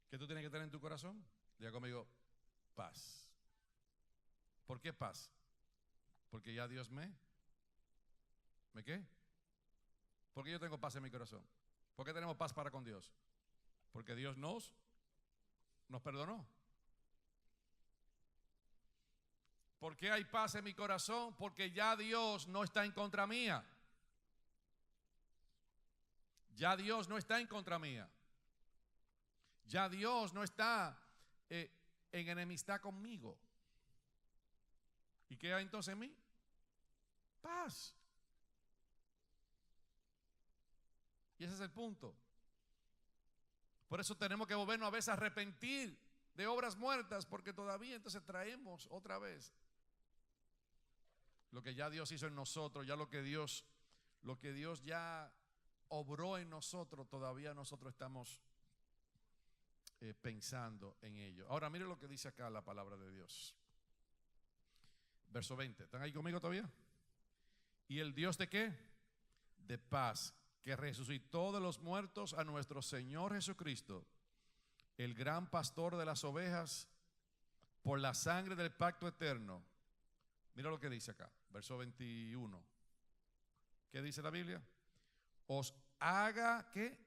¿Qué tú tienes que tener en tu corazón? Diga conmigo, paz. ¿Por qué paz? Porque ya Dios ¿me qué? Porque yo tengo paz en mi corazón. ¿Por qué tenemos paz para con Dios? Porque Dios nos perdonó. ¿Por qué hay paz en mi corazón? Porque ya Dios no está en contra mía. Ya Dios no está en contra mía. Ya Dios no está en enemistad conmigo. ¿Y qué hay entonces en mí? Paz. Y ese es el punto. Por eso tenemos que volvernos a veces a arrepentir de obras muertas, porque todavía entonces traemos otra vez lo que ya Dios hizo en nosotros, ya lo que Dios ya obró en nosotros, todavía nosotros estamos pensando en ello. Ahora mire lo que dice acá la palabra de Dios. Verso 20, ¿están ahí conmigo todavía? ¿Y el Dios de qué? De paz, que resucitó de los muertos a nuestro Señor Jesucristo, el gran pastor de las ovejas, por la sangre del pacto eterno. Mira lo que dice acá, verso 21. ¿Qué dice la Biblia? Os haga ¿qué?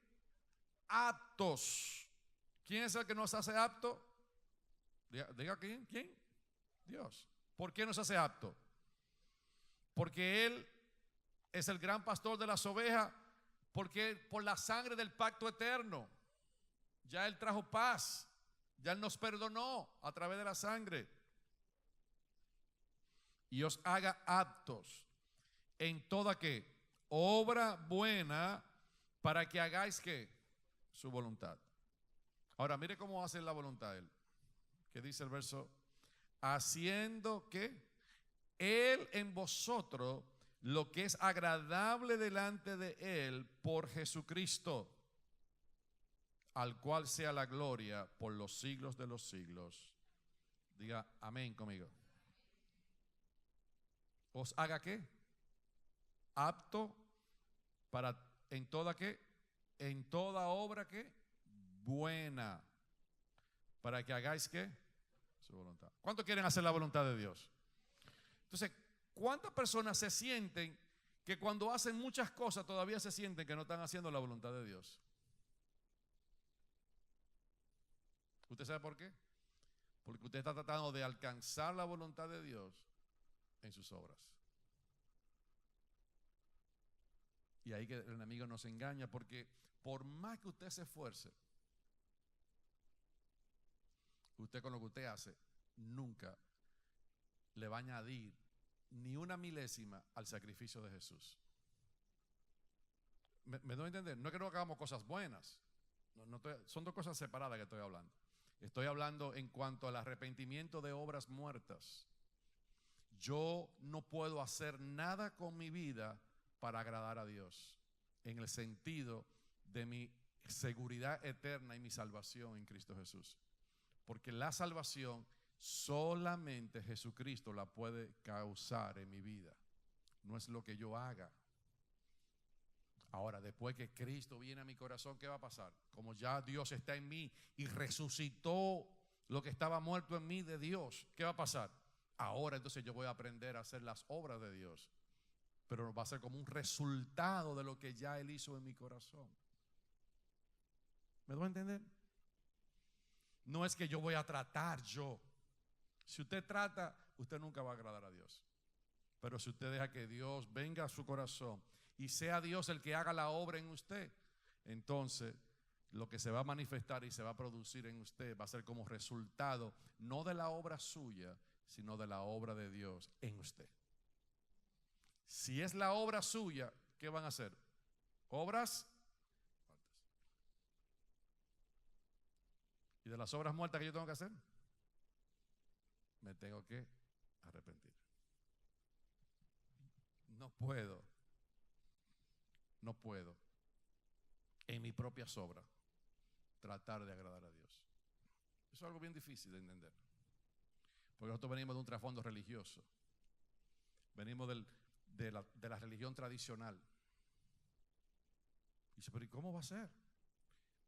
Aptos. ¿Quién es el que nos hace apto? Diga quién. ¿Quién? Dios. ¿Por qué nos hace apto? Porque Él es el gran pastor de las ovejas, porque por la sangre del pacto eterno, ya Él trajo paz, ya Él nos perdonó a través de la sangre. Y os haga aptos en toda ¿qué? Obra buena, para que hagáis ¿qué? Su voluntad. Ahora mire cómo hace la voluntad de Él. ¿Qué dice el verso? Haciendo que Él en vosotros lo que es agradable delante de Él por Jesucristo, al cual sea la gloria por los siglos de los siglos. Diga amén conmigo. ¿Os haga qué? Apto para en toda qué? En toda obra qué? Buena. Para que hagáis qué? Su voluntad. ¿Cuántos quieren hacer la voluntad de Dios? Entonces, ¿cuántas personas se sienten que cuando hacen muchas cosas todavía se sienten que no están haciendo la voluntad de Dios? ¿Usted sabe por qué? Porque usted está tratando de alcanzar la voluntad de Dios en sus obras. Y ahí que el enemigo nos engaña, porque por más que usted se esfuerce, usted con lo que usted hace nunca le va a añadir ni una milésima al sacrificio de Jesús. ¿Me doy a entender? No es que no hagamos cosas buenas, son dos cosas separadas que estoy hablando. Estoy hablando en cuanto al arrepentimiento de obras muertas. Yo no puedo hacer nada con mi vida para agradar a Dios, en el sentido de mi seguridad eterna y mi salvación en Cristo Jesús. Porque la salvación solamente Jesucristo la puede causar en mi vida. No es lo que yo haga. Ahora, después que Cristo viene a mi corazón, ¿qué va a pasar? Como ya Dios está en mí y resucitó lo que estaba muerto en mí de Dios, ¿qué va a pasar? Ahora entonces yo voy a aprender a hacer las obras de Dios, pero va a ser como un resultado de lo que ya Él hizo en mi corazón. ¿Me doy a entender? No es que yo voy a tratar yo. Si usted trata, usted nunca va a agradar a Dios. Pero si usted deja que Dios venga a su corazón y sea Dios el que haga la obra en usted, entonces lo que se va a manifestar y se va a producir en usted va a ser como resultado no de la obra suya, sino de la obra de Dios en usted. Si es la obra suya, ¿qué van a hacer? Obras muertas. ¿Y de las obras muertas que yo tengo que hacer? Me tengo que arrepentir. No puedo en mis propias obras tratar de agradar a Dios. Eso es algo bien difícil de entender, porque nosotros venimos de un trasfondo religioso, venimos de la religión tradicional. Y dice, pero ¿y cómo va a ser?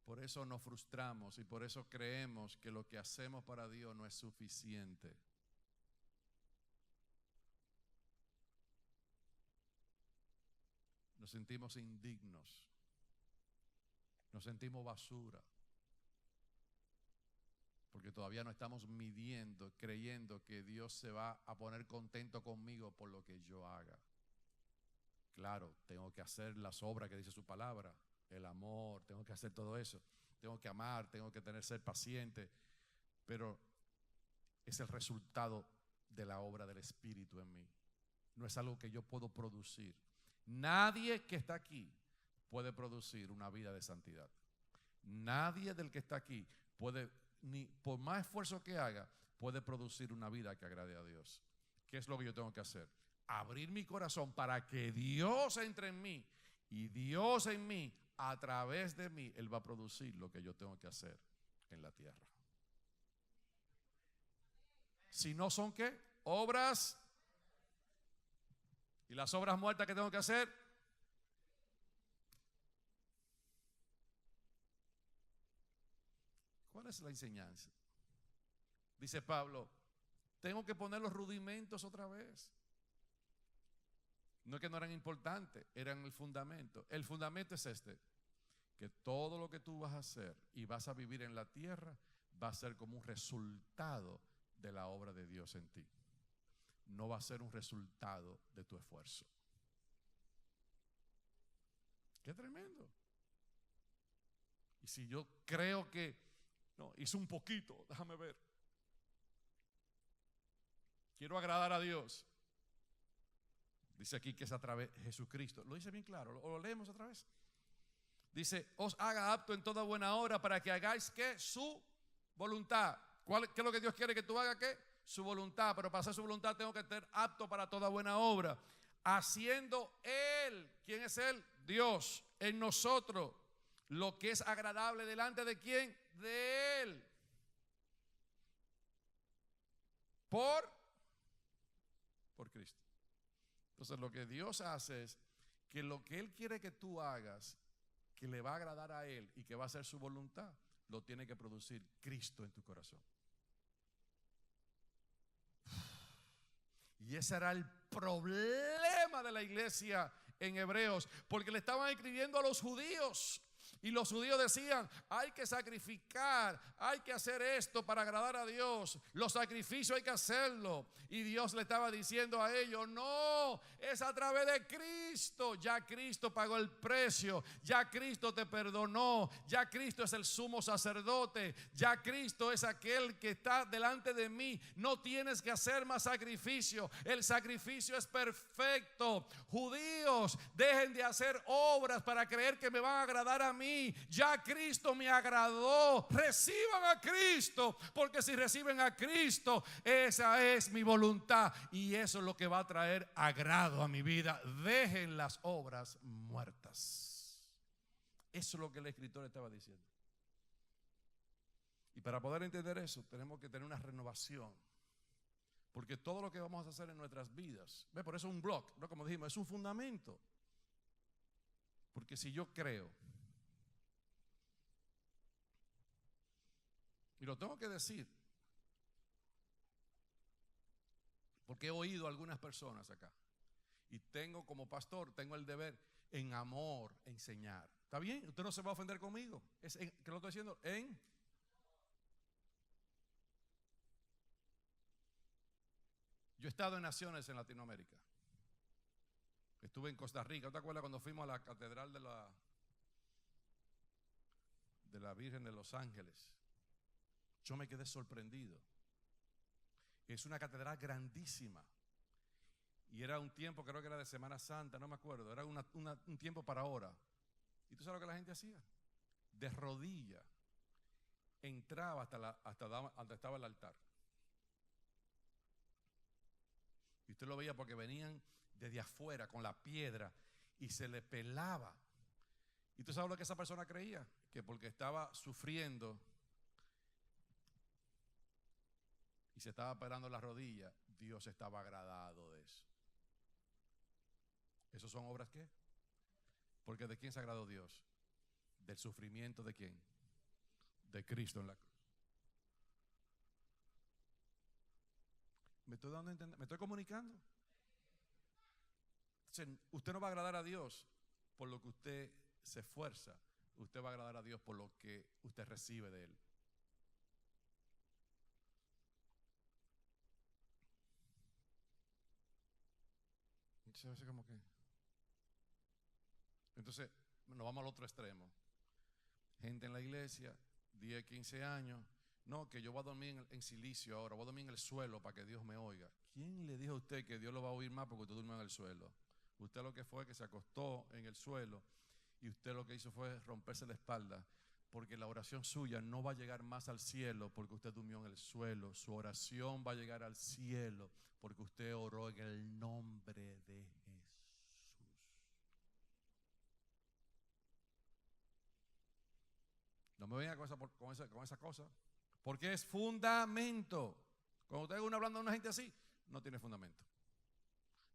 Por eso nos frustramos y por eso creemos que lo que hacemos para Dios no es suficiente. Nos sentimos indignos. Nos sentimos basura. Porque todavía no estamos midiendo, creyendo que Dios se va a poner contento conmigo por lo que yo haga. Claro, tengo que hacer las obras que dice su palabra, el amor, tengo que hacer todo eso. Tengo que amar, tengo que ser paciente, pero es el resultado de la obra del Espíritu en mí. No es algo que yo puedo producir. Nadie que está aquí puede producir una vida de santidad. Nadie del que está aquí puede, ni por más esfuerzo que haga, puede producir una vida que agrade a Dios. ¿Qué es lo que yo tengo que hacer? Abrir mi corazón para que Dios entre en mí, y Dios en mí, a través de mí, Él va a producir lo que yo tengo que hacer en la tierra. Si no son, ¿qué? Obras. ¿Y las obras muertas que tengo que hacer? ¿Cuál es la enseñanza? Dice Pablo, tengo que poner los rudimentos otra vez. No es que no eran importantes, eran el fundamento. El fundamento es este, que todo lo que tú vas a hacer y vas a vivir en la tierra va a ser como un resultado de la obra de Dios en ti. No va a ser un resultado de tu esfuerzo. Qué tremendo. Y si yo creo que no, hice un poquito, déjame ver, quiero agradar a Dios, dice aquí que es a través de Jesucristo. Lo dice bien claro, lo leemos otra vez. Dice, os haga apto en toda buena obra para que hagáis que su voluntad. ¿Qué es lo que Dios quiere que tú hagas? ¿Qué? Su voluntad. Pero para hacer su voluntad tengo que estar apto para toda buena obra. Haciendo Él, ¿quién es Él? Dios, en nosotros, lo que es agradable delante de ¿quién? De Él. Por Cristo. Entonces lo que Dios hace es que lo que Él quiere que tú hagas, que le va a agradar a Él y que va a ser su voluntad, lo tiene que producir Cristo en tu corazón. Y ese era el problema de la iglesia en Hebreos, porque le estaban escribiendo a los judíos. Y los judíos decían, hay que sacrificar, hay que hacer esto para agradar a Dios. Los sacrificios hay que hacerlo. Y Dios le estaba diciendo a ellos, no, es a través de Cristo. Ya Cristo pagó el precio, ya Cristo te perdonó, ya Cristo es el sumo sacerdote, ya Cristo es aquel que está delante de mí. No tienes que hacer más sacrificio, el sacrificio es perfecto. Judíos, dejen de hacer obras para creer que me van a agradar a mí. Ya Cristo me agradó. Reciban a Cristo, porque si reciben a Cristo, esa es mi voluntad y eso es lo que va a traer agrado a mi vida. Dejen las obras muertas. Eso es lo que el escritor estaba diciendo. Y para poder entender eso tenemos que tener una renovación, porque todo lo que vamos a hacer en nuestras vidas, ¿ve? Por eso es un bloque, ¿no? Como dijimos, es un fundamento. Porque si yo creo, y lo tengo que decir, porque he oído a algunas personas acá, y tengo como pastor, tengo el deber en amor enseñar. ¿Está bien? Usted no se va a ofender conmigo. ¿Qué lo estoy diciendo? Yo he estado en naciones en Latinoamérica. Estuve en Costa Rica. ¿Te acuerdas cuando fuimos a la catedral de la Virgen de los Ángeles? Yo me quedé sorprendido. Es una catedral grandísima. Y era un tiempo, creo que era de Semana Santa, no me acuerdo. Era un tiempo para hora. ¿Y tú sabes lo que la gente hacía? De rodilla entraba hasta donde estaba el altar. Y usted lo veía porque venían desde afuera con la piedra y se le pelaba. ¿Y tú sabes lo que esa persona creía? Que porque estaba sufriendo y se estaba pelando la rodilla, Dios estaba agradado de eso. ¿Esos son obras qué? Porque ¿de quién se agradó Dios? ¿Del sufrimiento de quién? De Cristo en la cruz. ¿Me estoy dando a entender? ¿Me estoy comunicando? Entonces, usted no va a agradar a Dios por lo que usted se esfuerza. usted va a agradar a Dios por lo que usted recibe de Él. Entonces, nos vamos al otro extremo. Gente en la iglesia, 10, 15 años. No, que yo voy a dormir en silicio ahora, voy a dormir en el suelo para que Dios me oiga. ¿Quién le dijo a usted que Dios lo va a oír más porque usted durmió en el suelo? Usted lo que fue que se acostó en el suelo y usted lo que hizo fue romperse la espalda, porque la oración suya no va a llegar más al cielo porque usted durmió en el suelo. Su oración va a llegar al cielo porque usted oró en el nombre de Jesús. No me venga con esa cosa, porque es fundamento. Cuando usted uno hablando de una gente así, no tiene fundamento.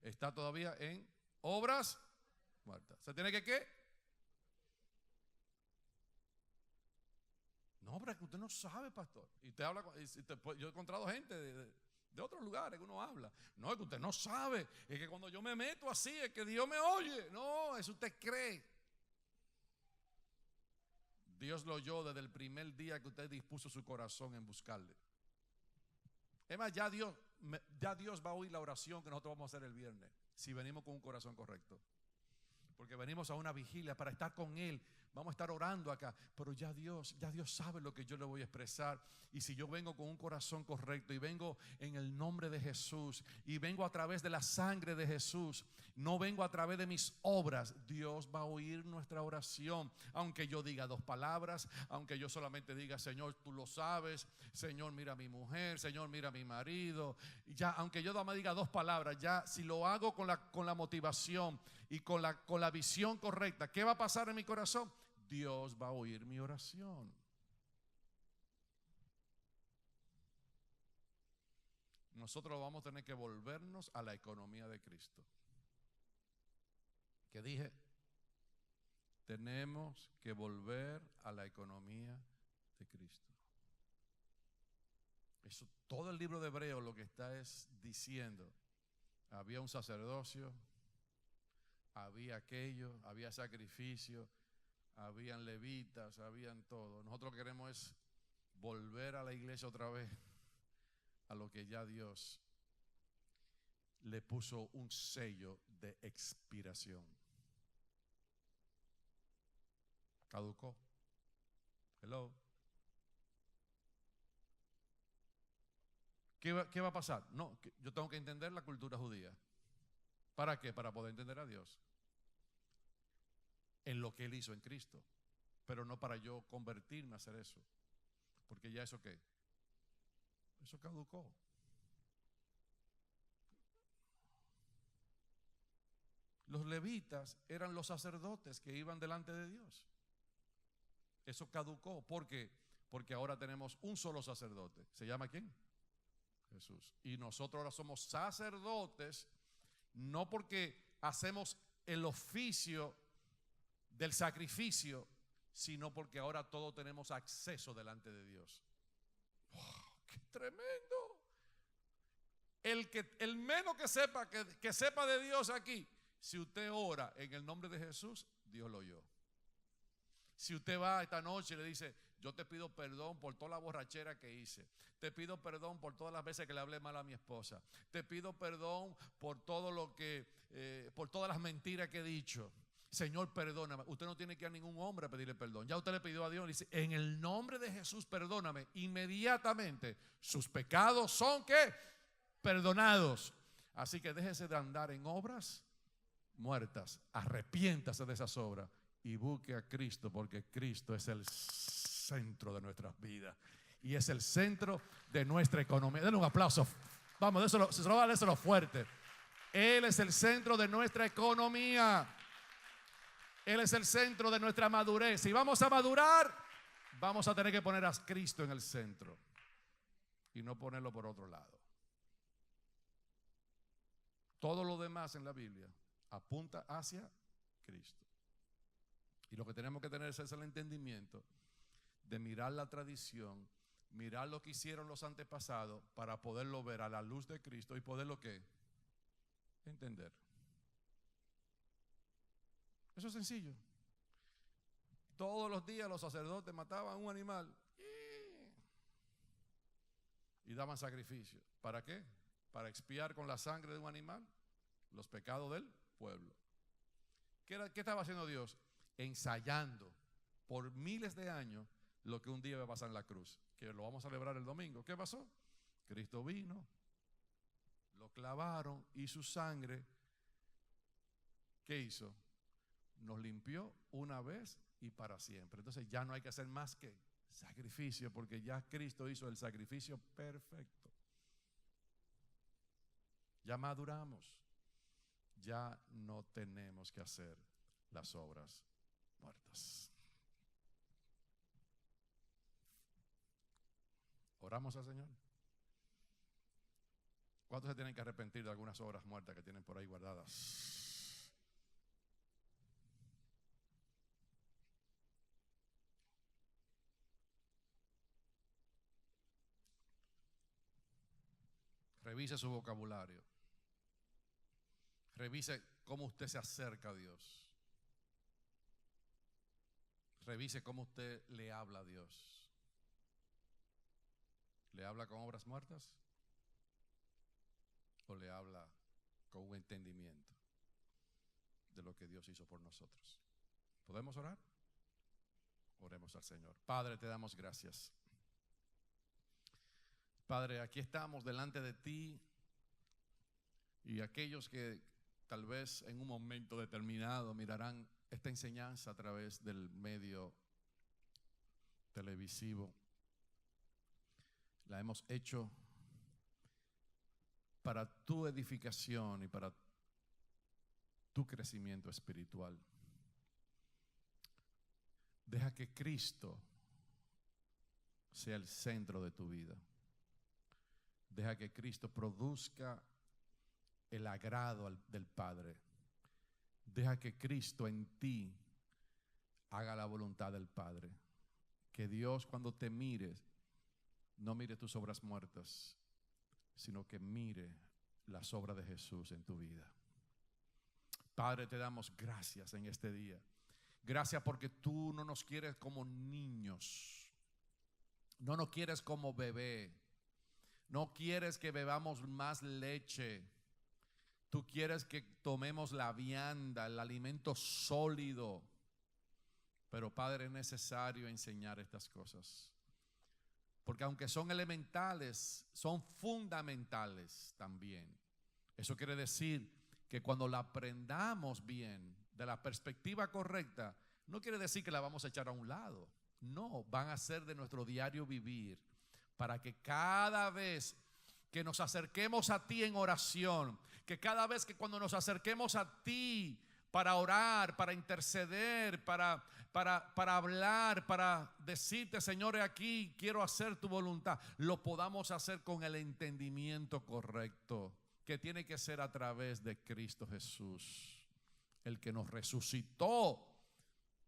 Está todavía en obras muertas. ¿Se tiene que qué? No, pero es que usted no sabe, pastor. Y usted habla, yo he encontrado gente de otros lugares que uno habla. No, es que usted no sabe. Es que cuando yo me meto así, es que Dios me oye. No, eso usted cree. Dios lo oyó desde el primer día que usted dispuso su corazón en buscarle. Es más, ya Dios va a oír la oración que nosotros vamos a hacer el viernes, si venimos con un corazón correcto. Porque venimos a una vigilia para estar con Él. Vamos a estar orando acá, pero ya Dios sabe lo que yo le voy a expresar. Y si yo vengo con un corazón correcto y vengo en el nombre de Jesús y vengo a través de la sangre de Jesús, no vengo a través de mis obras, Dios va a oír nuestra oración. Aunque yo diga 2 palabras, aunque yo solamente diga, Señor, tú lo sabes, Señor, mira a mi mujer, Señor, mira a mi marido. Ya, aunque yo me diga 2 palabras, ya si lo hago con la motivación y con la visión correcta, ¿qué va a pasar en mi corazón? Dios va a oír mi oración. Nosotros vamos a tener que volvernos a la economía de Cristo. ¿Qué dije? Tenemos que volver a la economía de Cristo. Eso, todo el libro de Hebreos lo que está es diciendo, había un sacerdocio, había aquello, había sacrificio, habían levitas, habían todo. Nosotros lo que queremos es volver a la iglesia otra vez a lo que ya Dios le puso un sello de expiración. Caducó. Hello. ¿Qué va a pasar? No, yo tengo que entender la cultura judía. ¿Para qué? Para poder entender a Dios en lo que Él hizo en Cristo, pero no para yo convertirme a hacer eso, porque ya eso ¿qué? Eso caducó. Los levitas eran los sacerdotes que iban delante de Dios. Eso caducó. ¿Por qué? Porque ahora tenemos un solo sacerdote. ¿Se llama quién? Jesús. Y nosotros ahora somos sacerdotes, no porque hacemos el oficio del sacrificio, sino porque ahora todos tenemos acceso delante de Dios. ¡Oh, qué tremendo! El menos que sepa de Dios aquí, si usted ora en el nombre de Jesús, Dios lo oyó. Si usted va esta noche y le dice, yo te pido perdón por toda la borrachera que hice, te pido perdón por todas las veces que le hablé mal a mi esposa, te pido perdón por todo por todas las mentiras que he dicho, Señor, perdóname. Usted no tiene que ir a ningún hombre a pedirle perdón. Ya usted le pidió a Dios y dice, en el nombre de Jesús, perdóname. Inmediatamente sus pecados son ¿qué? Perdonados. Así que déjese de andar en obras muertas. Arrepiéntase de esas obras y busque a Cristo, porque Cristo es el centro de nuestras vidas y es el centro de nuestra economía. Denle un aplauso. Vamos, déselo fuerte. Él es el centro de nuestra economía. Él es el centro de nuestra madurez. Si vamos a madurar, vamos a tener que poner a Cristo en el centro y no ponerlo por otro lado. Todo lo demás en la Biblia apunta hacia Cristo. Y lo que tenemos que tener es el entendimiento de mirar la tradición, mirar lo que hicieron los antepasados para poderlo ver a la luz de Cristo y poderlo ¿qué? Entender. Eso es sencillo. Todos los días los sacerdotes mataban un animal y daban sacrificio. ¿Para qué? Para expiar con la sangre de un animal los pecados del pueblo. ¿Qué estaba haciendo Dios? Ensayando por miles de años lo que un día va a pasar en la cruz, que lo vamos a celebrar el domingo. ¿Qué pasó? Cristo vino, lo clavaron y su sangre, ¿qué hizo? Nos limpió una vez y para siempre. Entonces ya no hay que hacer más que sacrificio, porque ya Cristo hizo el sacrificio perfecto. Ya maduramos, ya no tenemos que hacer las obras muertas. Oramos al Señor. ¿Cuántos se tienen que arrepentir de algunas obras muertas que tienen por ahí guardadas? Revise su vocabulario. Revise cómo usted se acerca a Dios. Revise cómo usted le habla a Dios. ¿Le habla con obras muertas? ¿O le habla con un entendimiento de lo que Dios hizo por nosotros? ¿Podemos orar? Oremos al Señor. Padre, te damos gracias. Padre, aquí estamos delante de ti, y aquellos que tal vez en un momento determinado mirarán esta enseñanza a través del medio televisivo, la hemos hecho para tu edificación y para tu crecimiento espiritual. Deja que Cristo sea el centro de tu vida. Deja que Cristo produzca el agrado del Padre. Deja que Cristo en ti haga la voluntad del Padre. Que Dios, cuando te mire, no mire tus obras muertas, sino que mire las obras de Jesús en tu vida. Padre, te damos gracias en este día. Gracias porque tú no nos quieres como niños. No nos quieres como bebé. No quieres que bebamos más leche. Tú quieres que tomemos la vianda, el alimento sólido. Pero Padre, es necesario enseñar estas cosas. Porque aunque son elementales, son fundamentales también. Eso quiere decir que cuando la aprendamos bien, de la perspectiva correcta, no quiere decir que la vamos a echar a un lado. No, van a ser de nuestro diario vivir, para que cada vez que nos acerquemos a ti en oración, que cada vez que cuando nos acerquemos a ti para orar, para interceder, para hablar, para decirte, Señor, aquí quiero hacer tu voluntad, lo podamos hacer con el entendimiento correcto, que tiene que ser a través de Cristo Jesús, el que nos resucitó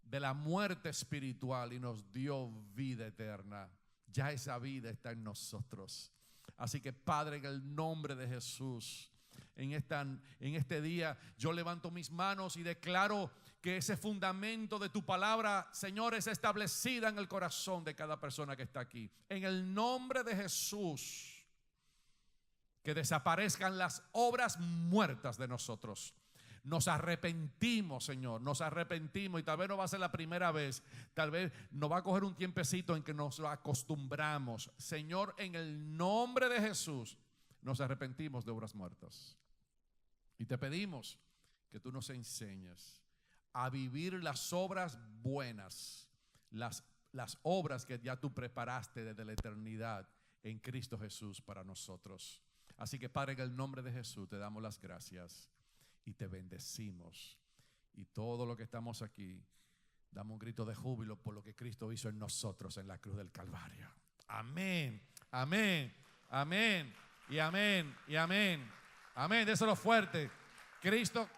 de la muerte espiritual y nos dio vida eterna. Ya esa vida está en nosotros. Así que Padre, en el nombre de Jesús, en este día yo levanto mis manos y declaro que ese fundamento de tu palabra, Señor, es establecida en el corazón de cada persona que está aquí. En el nombre de Jesús, que desaparezcan las obras muertas de nosotros. Nos arrepentimos, Señor, nos arrepentimos, y tal vez no va a ser la primera vez, tal vez nos va a coger un tiempecito en que nos acostumbramos. Señor, en el nombre de Jesús, nos arrepentimos de obras muertas. Y te pedimos que tú nos enseñes a vivir las obras buenas, las obras que ya tú preparaste desde la eternidad en Cristo Jesús para nosotros. Así que Padre, en el nombre de Jesús te damos las gracias y te bendecimos. Y todo lo que estamos aquí, damos un grito de júbilo por lo que Cristo hizo en nosotros en la cruz del Calvario. Amén, amén, amén y amén y amén. Amén, déselo fuerte. Cristo